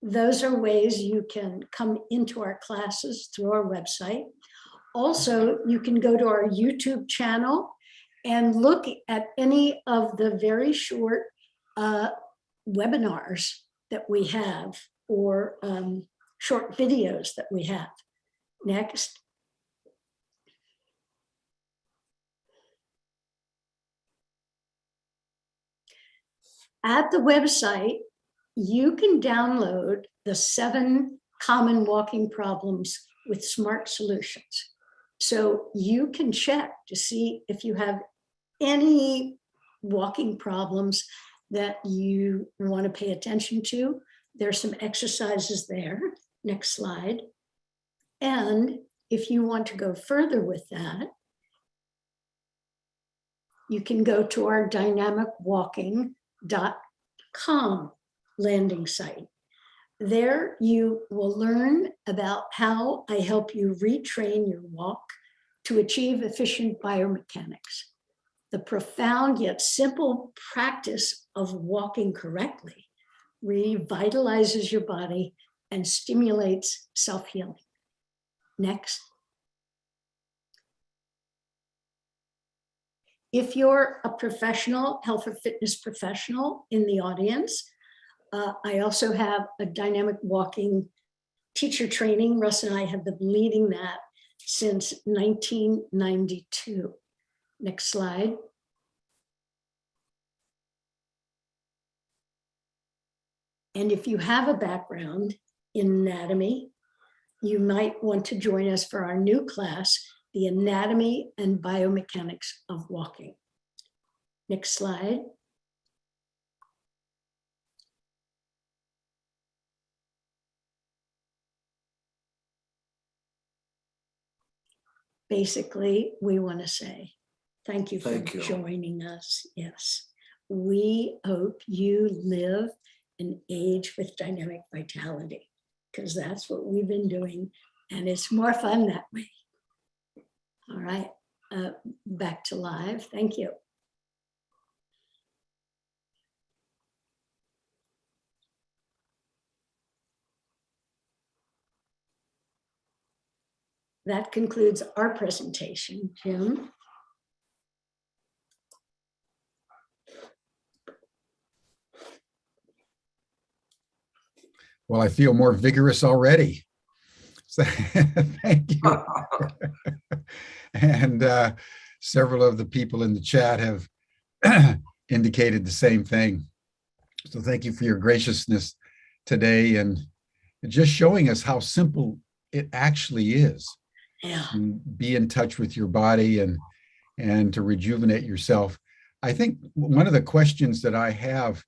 Those are ways you can come into our classes through our website. Also, you can go to our YouTube channel and look at any of the very short webinars that we have, or short videos that we have. Next. At the website, you can download the 7 common walking problems with smart solutions. So you can check to see if you have any walking problems that you want to pay attention to. There's some exercises there. Next slide. And if you want to go further with that, you can go to our dynamicwalking.com landing site. There you will learn about how I help you retrain your walk to achieve efficient biomechanics. The profound yet simple practice of walking correctly revitalizes your body and stimulates self-healing. Next. If you're a professional, health or fitness professional in the audience, I also have a dynamic walking teacher training. Russ and I have been leading that since 1992. Next slide. And if you have a background in anatomy, you might want to join us for our new class, the Anatomy and Biomechanics of Walking. Next slide. Basically, we want to say thank you for joining us. Yes, we hope you live and age with dynamic vitality, because that's what we've been doing, and it's more fun that way. All right, back to live. Thank you. That concludes our presentation, Jim. Well, I feel more vigorous already. So, thank you. And several of the people in the chat have indicated the same thing. So thank you for your graciousness today and just showing us how simple it actually is. Yeah. Be in touch with your body and to rejuvenate yourself. I think one of the questions that I have,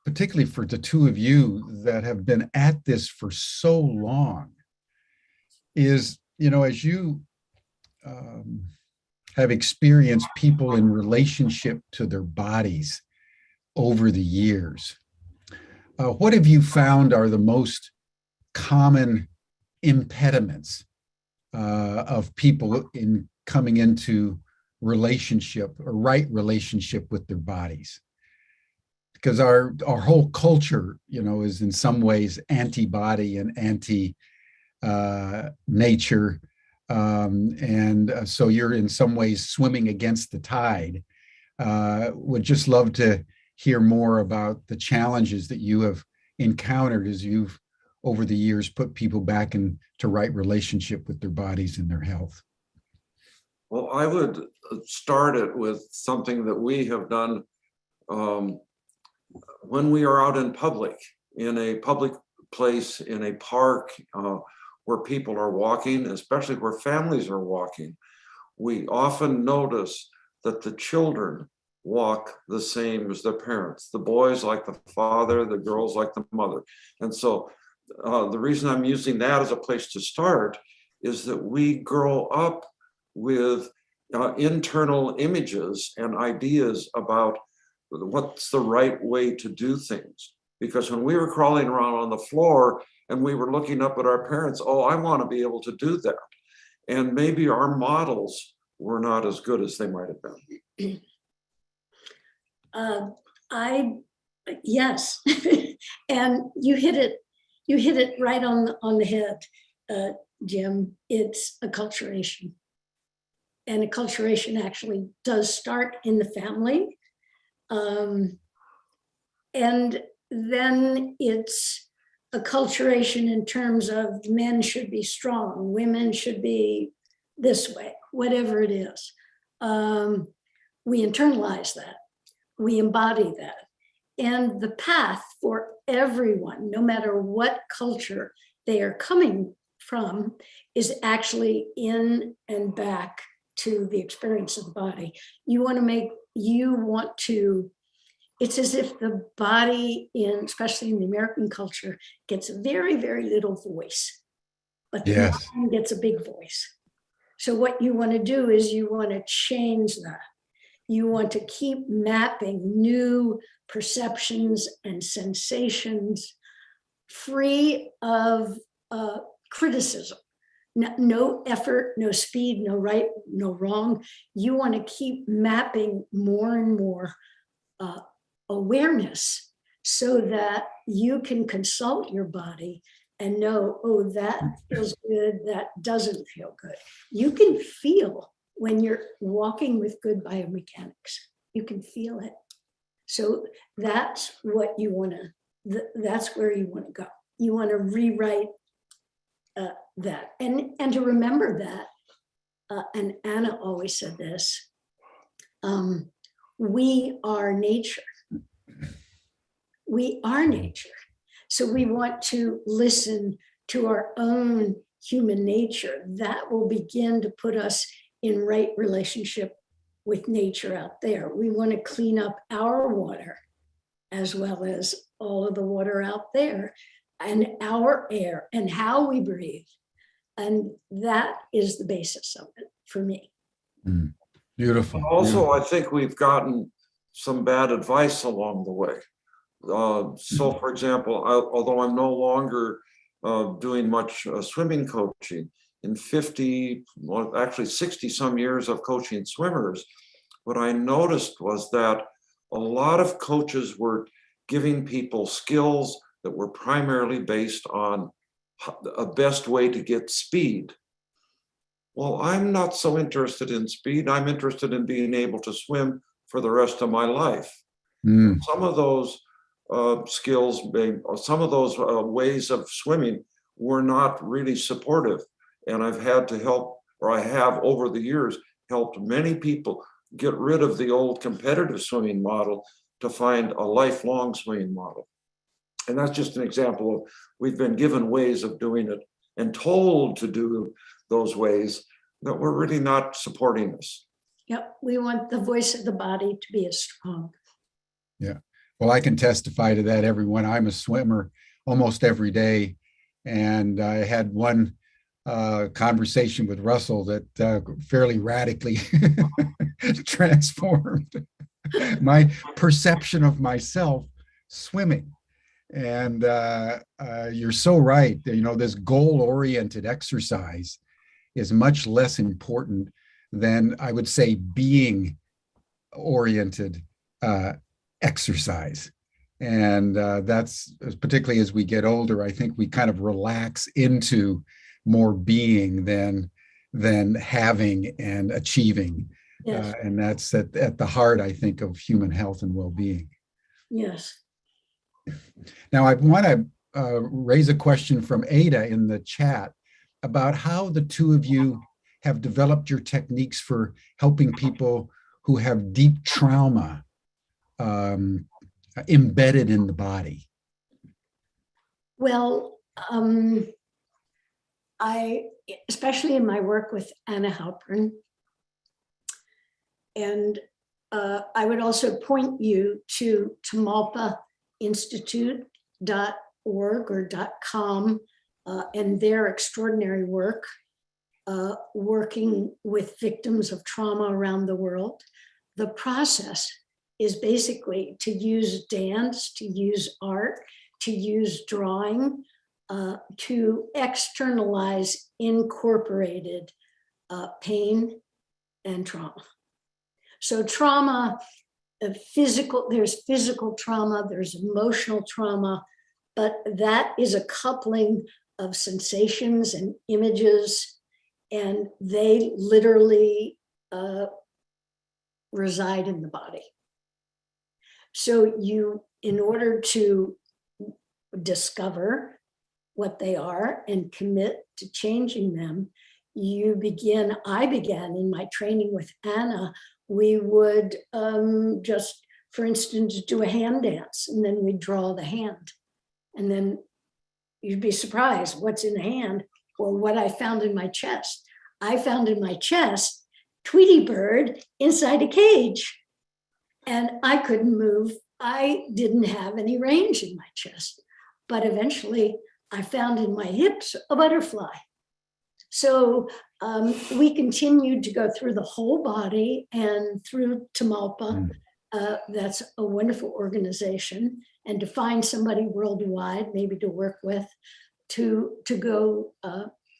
particularly for the two of you that have been at this for so long, is, as you have experienced people in relationship to their bodies over the years, what have you found are the most common impediments of people in coming into relationship or right relationship with their bodies? Because our whole culture, is in some ways anti-body and anti-nature. And so you're in some ways swimming against the tide. Would just love to hear more about the challenges that you have encountered as you've, over the years, put people back into right relationship with their bodies and their health. Well, I would start it with something that we have done when we are out in public, in a public place, in a park, where people are walking, especially where families are walking. We often notice that the children walk the same as their parents. The boys like the father, the girls like the mother. And so the reason I'm using that as a place to start is that we grow up with internal images and ideas about what's the right way to do things. Because when we were crawling around on the floor and we were looking up at our parents, oh, I want to be able to do that. And maybe our models were not as good as they might have been. Yes, and you hit it right on the head, Jim. It's acculturation, and acculturation actually does start in the family, and then it's acculturation in terms of men should be strong, women should be this way, whatever it is. We internalize that, we embody that. And the path for everyone, no matter what culture they are coming from, is actually in and back to the experience of the body. It's as if the body, especially in the American culture, gets very, very little voice, but the mind gets a big voice. So what you want to do is you want to change that. You want to keep mapping new perceptions and sensations free of criticism. No effort, no speed, no right, no wrong. You want to keep mapping more and more awareness so that you can consult your body and know, oh, that feels good, that doesn't feel good. You can feel when you're walking with good biomechanics. You can feel it. So that's what you want to, that's where you want to go. You want to rewrite that. And to remember that, and Anna always said this, we are nature. We are nature. So we want to listen to our own human nature. That will begin to put us in right relationship with nature out there. We want to clean up our water as well as all of the water out there, and our air and how we breathe. And that is the basis of it for me. Beautiful. Also, I think we've gotten some bad advice along the way. So, for example, although I'm no longer doing much swimming coaching, in 50, well, actually 60 some years of coaching swimmers, what I noticed was that a lot of coaches were giving people skills that were primarily based on a best way to get speed. Well, I'm not so interested in speed. I'm interested in being able to swim for the rest of my life. Some of those skills, some of those ways of swimming were not really supportive. And I've had to help, or I have over the years, helped many people get rid of the old competitive swimming model to find a lifelong swimming model. And that's just an example of, we've been given ways of doing it and told to do those ways that were really not supporting us. Yep, we want the voice of the body to be as strong. Yeah, well, I can testify to that, everyone. I'm a swimmer almost every day. And I had one conversation with Russell that fairly radically transformed my perception of myself swimming. And you're so right. You know, this goal-oriented exercise is much less important than, I would say, being-oriented exercise. And that's, particularly as we get older, I think we kind of relax into more being than having and achieving. Yes. And that's at the heart, I think, of human health and well-being. Yes. Now, I want to raise a question from Ada in the chat about how the two of you have developed your techniques for helping people who have deep trauma embedded in the body. Well, I, especially in my work with Anna Halprin, and I would also point you to tamalpainstitute.org or .com and their extraordinary work. working with victims of trauma around the world. The process is basically to use dance, to use art, to use drawing, to externalize incorporated pain and trauma. So trauma, there's physical trauma, there's emotional trauma, but that is a coupling of sensations and images, and they literally reside in the body. So you, in order to discover what they are and commit to changing them, I began in my training with Anna. We would just, for instance, do a hand dance, and then we'd draw the hand. And then you'd be surprised what's in the hand, or what I found in my chest. I found in my chest Tweety bird inside a cage, and I couldn't move. I didn't have any range in my chest, but eventually I found in my hips a butterfly. So we continued to go through the whole body and through Tamalpa. That's a wonderful organization, and to find somebody worldwide, maybe to work with, to go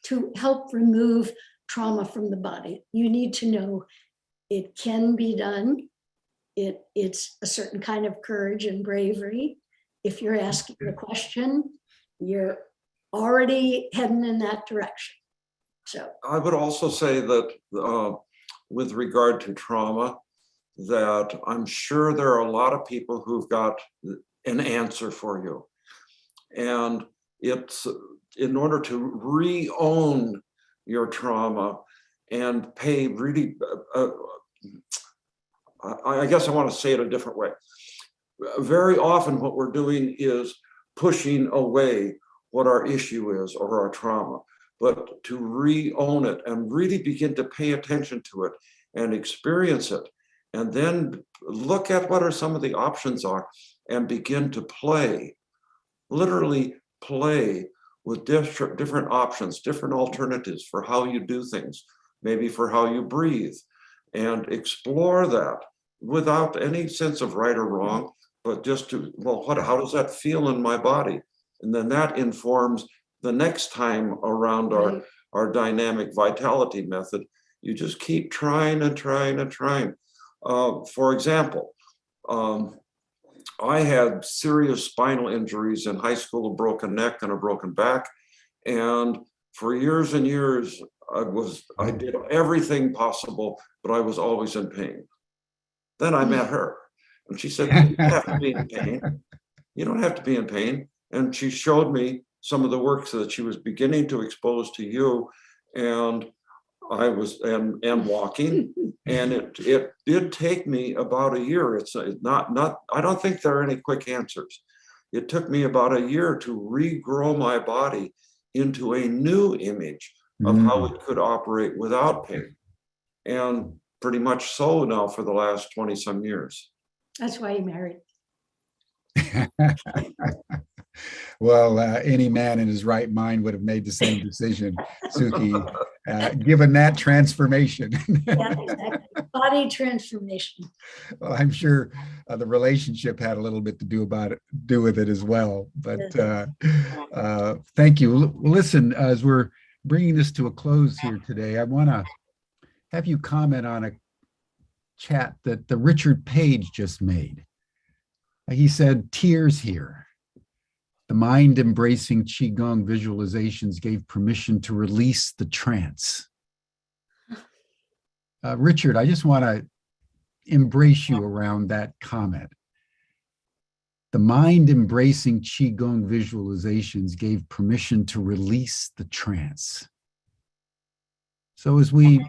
to help remove trauma from the body. You need to know it can be done. It's a certain kind of courage and bravery. If you're asking the question, you're already heading in that direction. So I would also say that with regard to trauma, that I'm sure there are a lot of people who've got an answer for you. And it's in order to re-own your trauma and pay really, I guess I want to say it a different way. Very often what we're doing is pushing away what our issue is or our trauma, but to re-own it and really begin to pay attention to it and experience it, and then look at what are some of the options are and begin to play, literally play with different options, different alternatives for how you do things, maybe for how you breathe, and explore that without any sense of right or wrong, but just to, well, how does that feel in my body? And then that informs the next time around our dynamic vitality method. You just keep trying and trying and trying. For example, I had serious spinal injuries in high school, a broken neck and a broken back. And for years and years, I did everything possible, but I was always in pain. Then I met her, and she said, you don't have to be in pain. You don't have to be in pain. And she showed me some of the work that she was beginning to expose to you. And I was and walking, and it did take me about a year. It's not I don't think there are any quick answers. It took me about a year to regrow my body into a new image of how it could operate without pain, and pretty much so now for the last 20 some years. that's why you married. Well, any man in his right mind would have made the same decision, Suki, given that transformation. Yeah, exactly. Body transformation. Well, I'm sure the relationship had a little bit to do with it as well. But thank you. Listen, as we're bringing this to a close here today, I want to have you comment on a chat that the Richard Page just made. He said, tears here. The mind-embracing Qigong visualizations gave permission to release the trance. Richard, I just want to embrace you around that comment. The mind-embracing Qigong visualizations gave permission to release the trance. So as we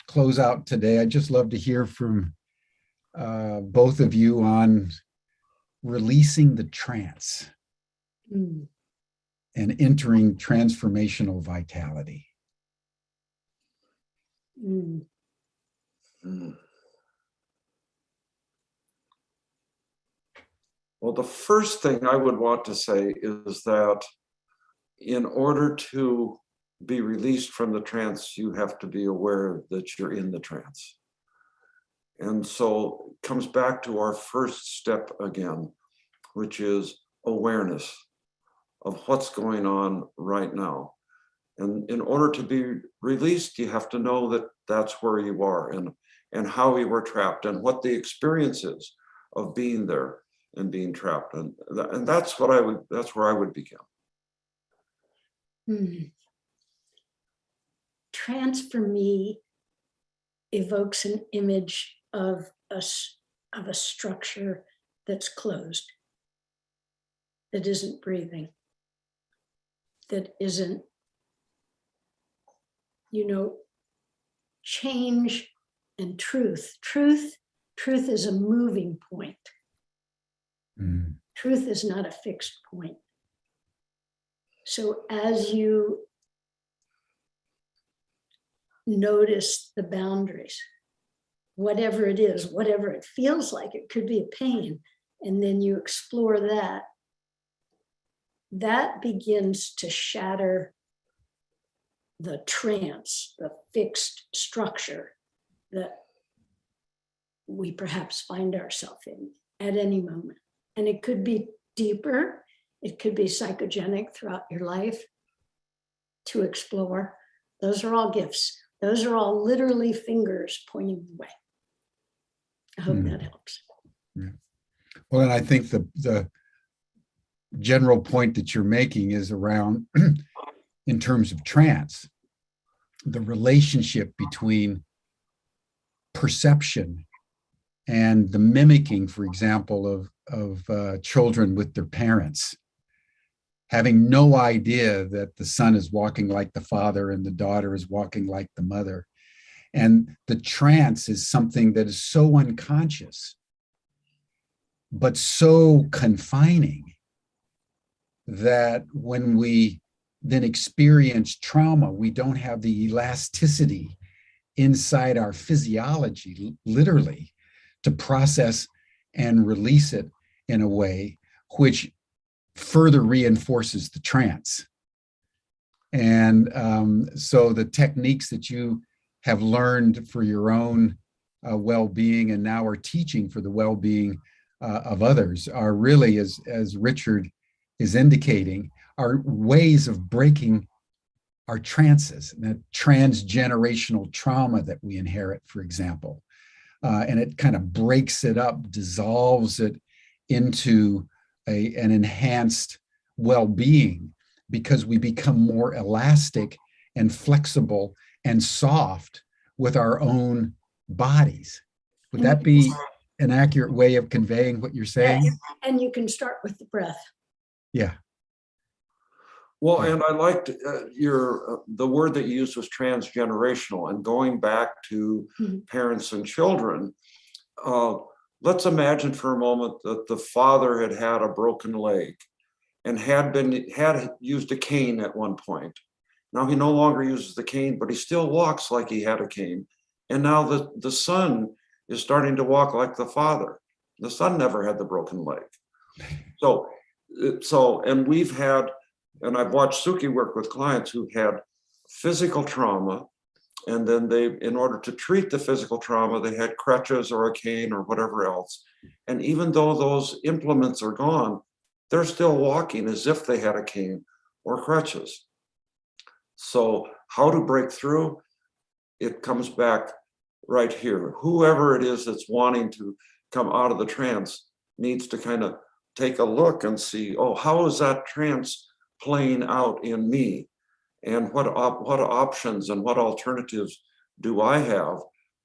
close out today, I'd just love to hear from both of you on releasing the trance and entering transformational vitality. Well, the first thing I would want to say is that in order to be released from the trance, you have to be aware that you're in the trance. And so it comes back to our first step again, which is awareness of what's going on right now. And in order to be released, you have to know that that's where you are and how you were trapped and what the experience is of being there and being trapped. And that's where I would begin. Trance for me evokes an image of a structure that's closed, that isn't breathing, that isn't, change and truth. Truth is a moving point. Truth is not a fixed point. So as you notice the boundaries, whatever it is, whatever it feels like, it could be a pain, and then you explore that, that begins to shatter the trance, the fixed structure that we perhaps find ourselves in at any moment. And it could be deeper, it could be psychogenic throughout your life to explore. Those are all gifts. Those are all literally fingers pointing the way. I hope that helps. Yeah. Well, and I think the general point that you're making is around, in terms of trance, the relationship between perception and the mimicking, for example, of children with their parents, having no idea that the son is walking like the father and the daughter is walking like the mother. And the trance is something that is so unconscious, but so confining, that when we then experience trauma, we don't have the elasticity inside our physiology, literally, to process and release it in a way which further reinforces the trance. And so the techniques that you have learned for your own well-being and now are teaching for the well-being of others are really, as Richard is indicating, are ways of breaking our trances, that transgenerational trauma that we inherit, for example. And it kind of breaks it up, dissolves it into an enhanced well-being, because we become more elastic and flexible and soft with our own bodies. Would that be an accurate way of conveying what you're saying? Yes. And you can start with the breath. Yeah. Well, and I liked the word that you used was transgenerational, and going back to parents and children. Let's imagine for a moment that the father had a broken leg and had used a cane at one point. Now he no longer uses the cane, but he still walks like he had a cane. And now the son is starting to walk like the father. The son never had the broken leg. So, and we've had, and I've watched Suki work with clients who've had physical trauma, and then in order to treat the physical trauma, they had crutches or a cane or whatever else. And even though those implements are gone, they're still walking as if they had a cane or crutches. So how to break through? It comes back right here. Whoever it is that's wanting to come out of the trance needs to kind of take a look and see, oh, how is that trance playing out in me? And what options and what alternatives do I have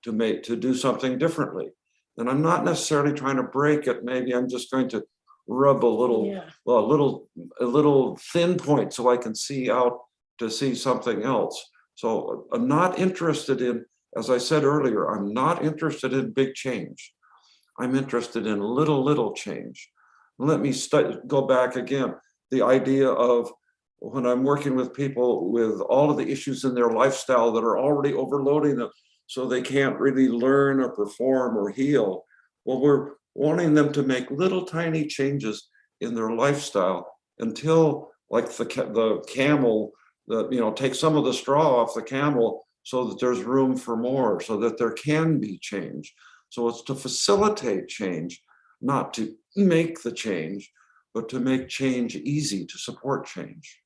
to do something differently? And I'm not necessarily trying to break it. Maybe I'm just going to rub a little thin point so I can see out to see something else. So I'm not interested in, as I said earlier, I'm not interested in big change. I'm interested in little change. Let me go back again. The idea of when I'm working with people with all of the issues in their lifestyle that are already overloading them so they can't really learn or perform or heal. Well, we're wanting them to make little tiny changes in their lifestyle until, like the camel take some of the straw off the camel so that there's room for more, so that there can be change. So it's to facilitate change, not to make the change, but to make change easy, to support change.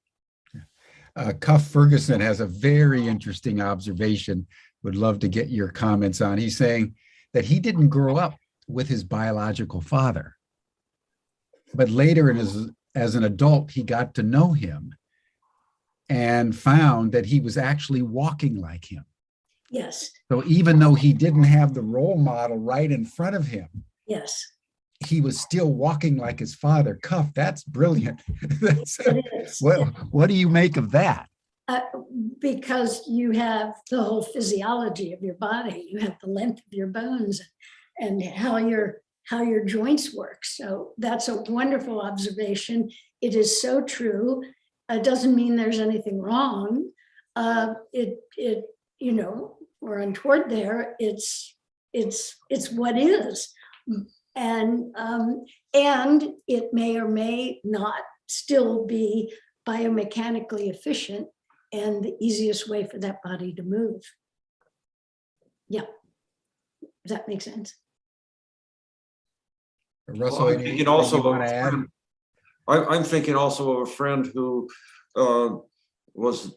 Cuff Ferguson has a very interesting observation. Would love to get your comments on. He's saying that he didn't grow up with his biological father, but later as an adult, he got to know him and found that he was actually walking like him. Yes. So even though he didn't have the role model right in front of him, Yes. he was still walking like his father. Cuff, that's brilliant. It is. What do you make of that? Because you have the whole physiology of your body, you have the length of your bones and how your joints work. So that's a wonderful observation. It is so true. It doesn't mean there's anything wrong. We're untoward there. It's what is, and it may or may not still be biomechanically efficient and the easiest way for that body to move. Yeah, does that make sense? Russell, Well, I'm anything thinking also you want to add? I'm thinking also of a friend who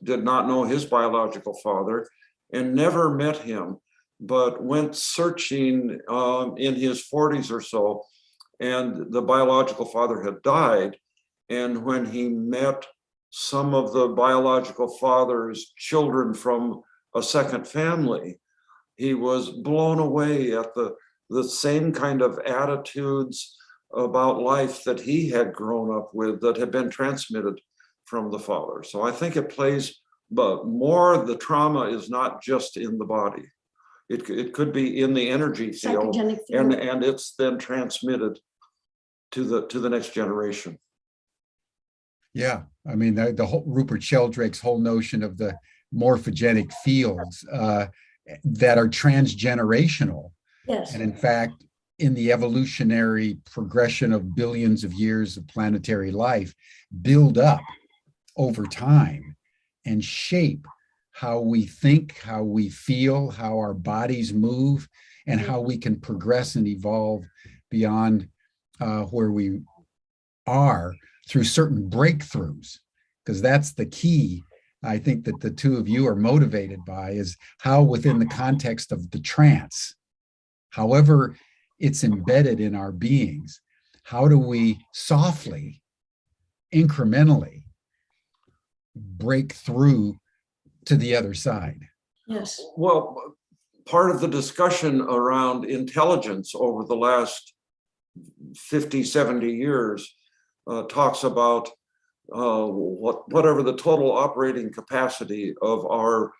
did not know his biological father and never met him, but went searching in his 40s or so, and the biological father had died. And when he met some of the biological father's children from a second family, he was blown away at the same kind of attitudes about life that he had grown up with, that had been transmitted from the father. So I think it plays, but more, the trauma is not just in the body. It could be in the energy field, and it's then transmitted to the next generation. Yeah, I mean, the whole Rupert Sheldrake's whole notion of the morphogenic fields that are transgenerational. Yes. And in fact, in the evolutionary progression of billions of years of planetary life, build up over time and shape how we think, how we feel, how our bodies move, and how we can progress and evolve beyond where we are through certain breakthroughs. Because that's the key, I think, that the two of you are motivated by, is how within the context of the trance, however it's embedded in our beings, how do we softly, incrementally break through to the other side? Yes. Well, part of the discussion around intelligence over the last 50, 70 years talks about whatever the total operating capacity of our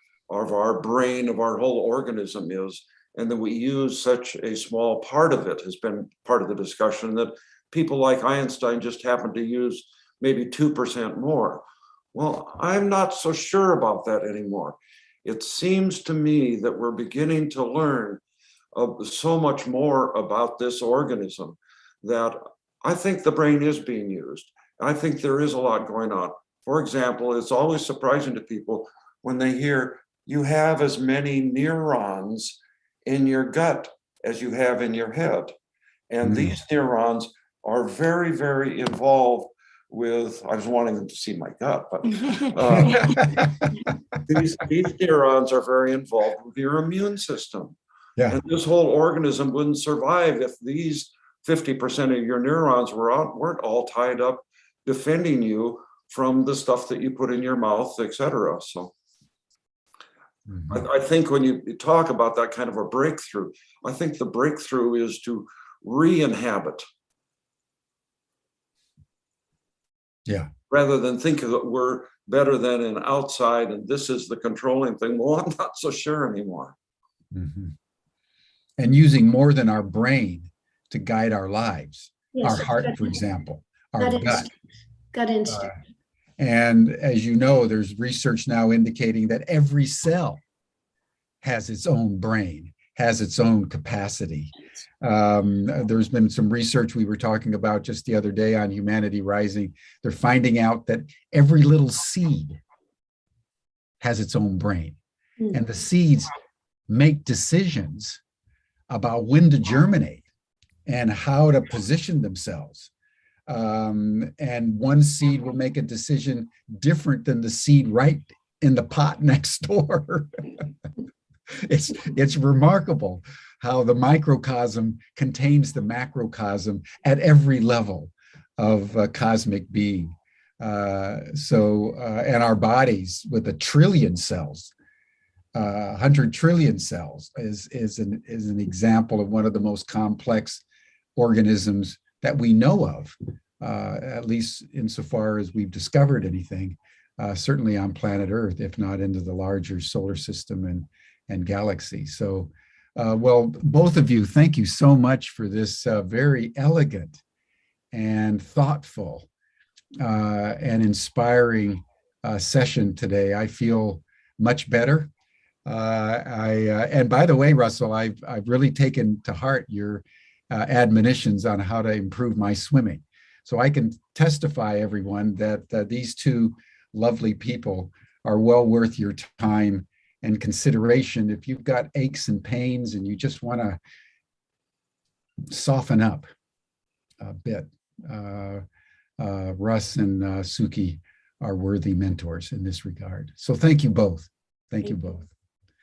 brain, of our whole organism is, and that we use such a small part of it has been part of the discussion, that people like Einstein just happen to use maybe 2% more. Well, I'm not so sure about that anymore. It seems to me that we're beginning to learn so much more about this organism that I think the brain is being used. I think there is a lot going on. For example, it's always surprising to people when they hear you have as many neurons in your gut as you have in your head. And these neurons are very, very involved with, I was wanting them to see my gut, but these neurons are very involved with your immune system. Yeah. And this whole organism wouldn't survive if these 50% of your neurons weren't all tied up defending you from the stuff that you put in your mouth, etc. So I think when you talk about that kind of a breakthrough, I think the breakthrough is to re-inhabit. Yeah. Rather than think that we're better than an outside and this is the controlling thing. Well, I'm not so sure anymore. And using more than our brain to guide our lives, Yes, our heart, for example, our gut. Gut instinct. And as you know, there's research now indicating that every cell has its own brain, has its own capacity. There's been some research we were talking about just the other day on Humanity Rising. They're finding out that every little seed has its own brain. Mm. And the seeds make decisions about when to germinate and how to position themselves. And one seed will make a decision different than the seed right in the pot next door. It's remarkable how the microcosm contains the macrocosm at every level of cosmic being. And our bodies with 1 trillion cells, 100 trillion cells is an example of one of the most complex organisms that we know of, at least insofar as we've discovered anything, certainly on planet Earth, if not into the larger solar system and galaxy. So, well, both of you, thank you so much for this very elegant and thoughtful and inspiring session today. I feel much better. And by the way, Russell, I've really taken to heart your admonitions on how to improve my swimming. So I can testify, everyone, that these two lovely people are well worth your time and consideration. If you've got aches and pains and you just want to soften up a bit, Russ and Suki are worthy mentors in this regard. So thank you both. Thank you both.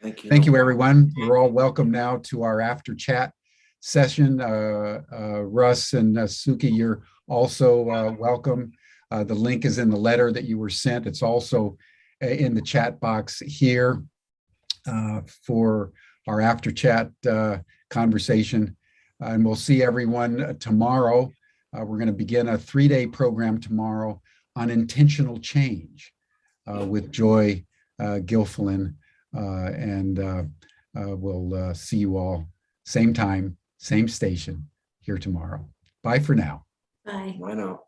Thank you. Thank you, everyone. You're all welcome now to our after chat session. Russ and Suki, you're also welcome. The link is in the letter that you were sent. It's also in the chat box here for our after chat conversation. And we'll see everyone tomorrow. We're going to begin a 3-day program tomorrow on intentional change with Joy Gilfillan. And we'll see you all same time, same station here tomorrow. Bye for now. Bye. Bye now.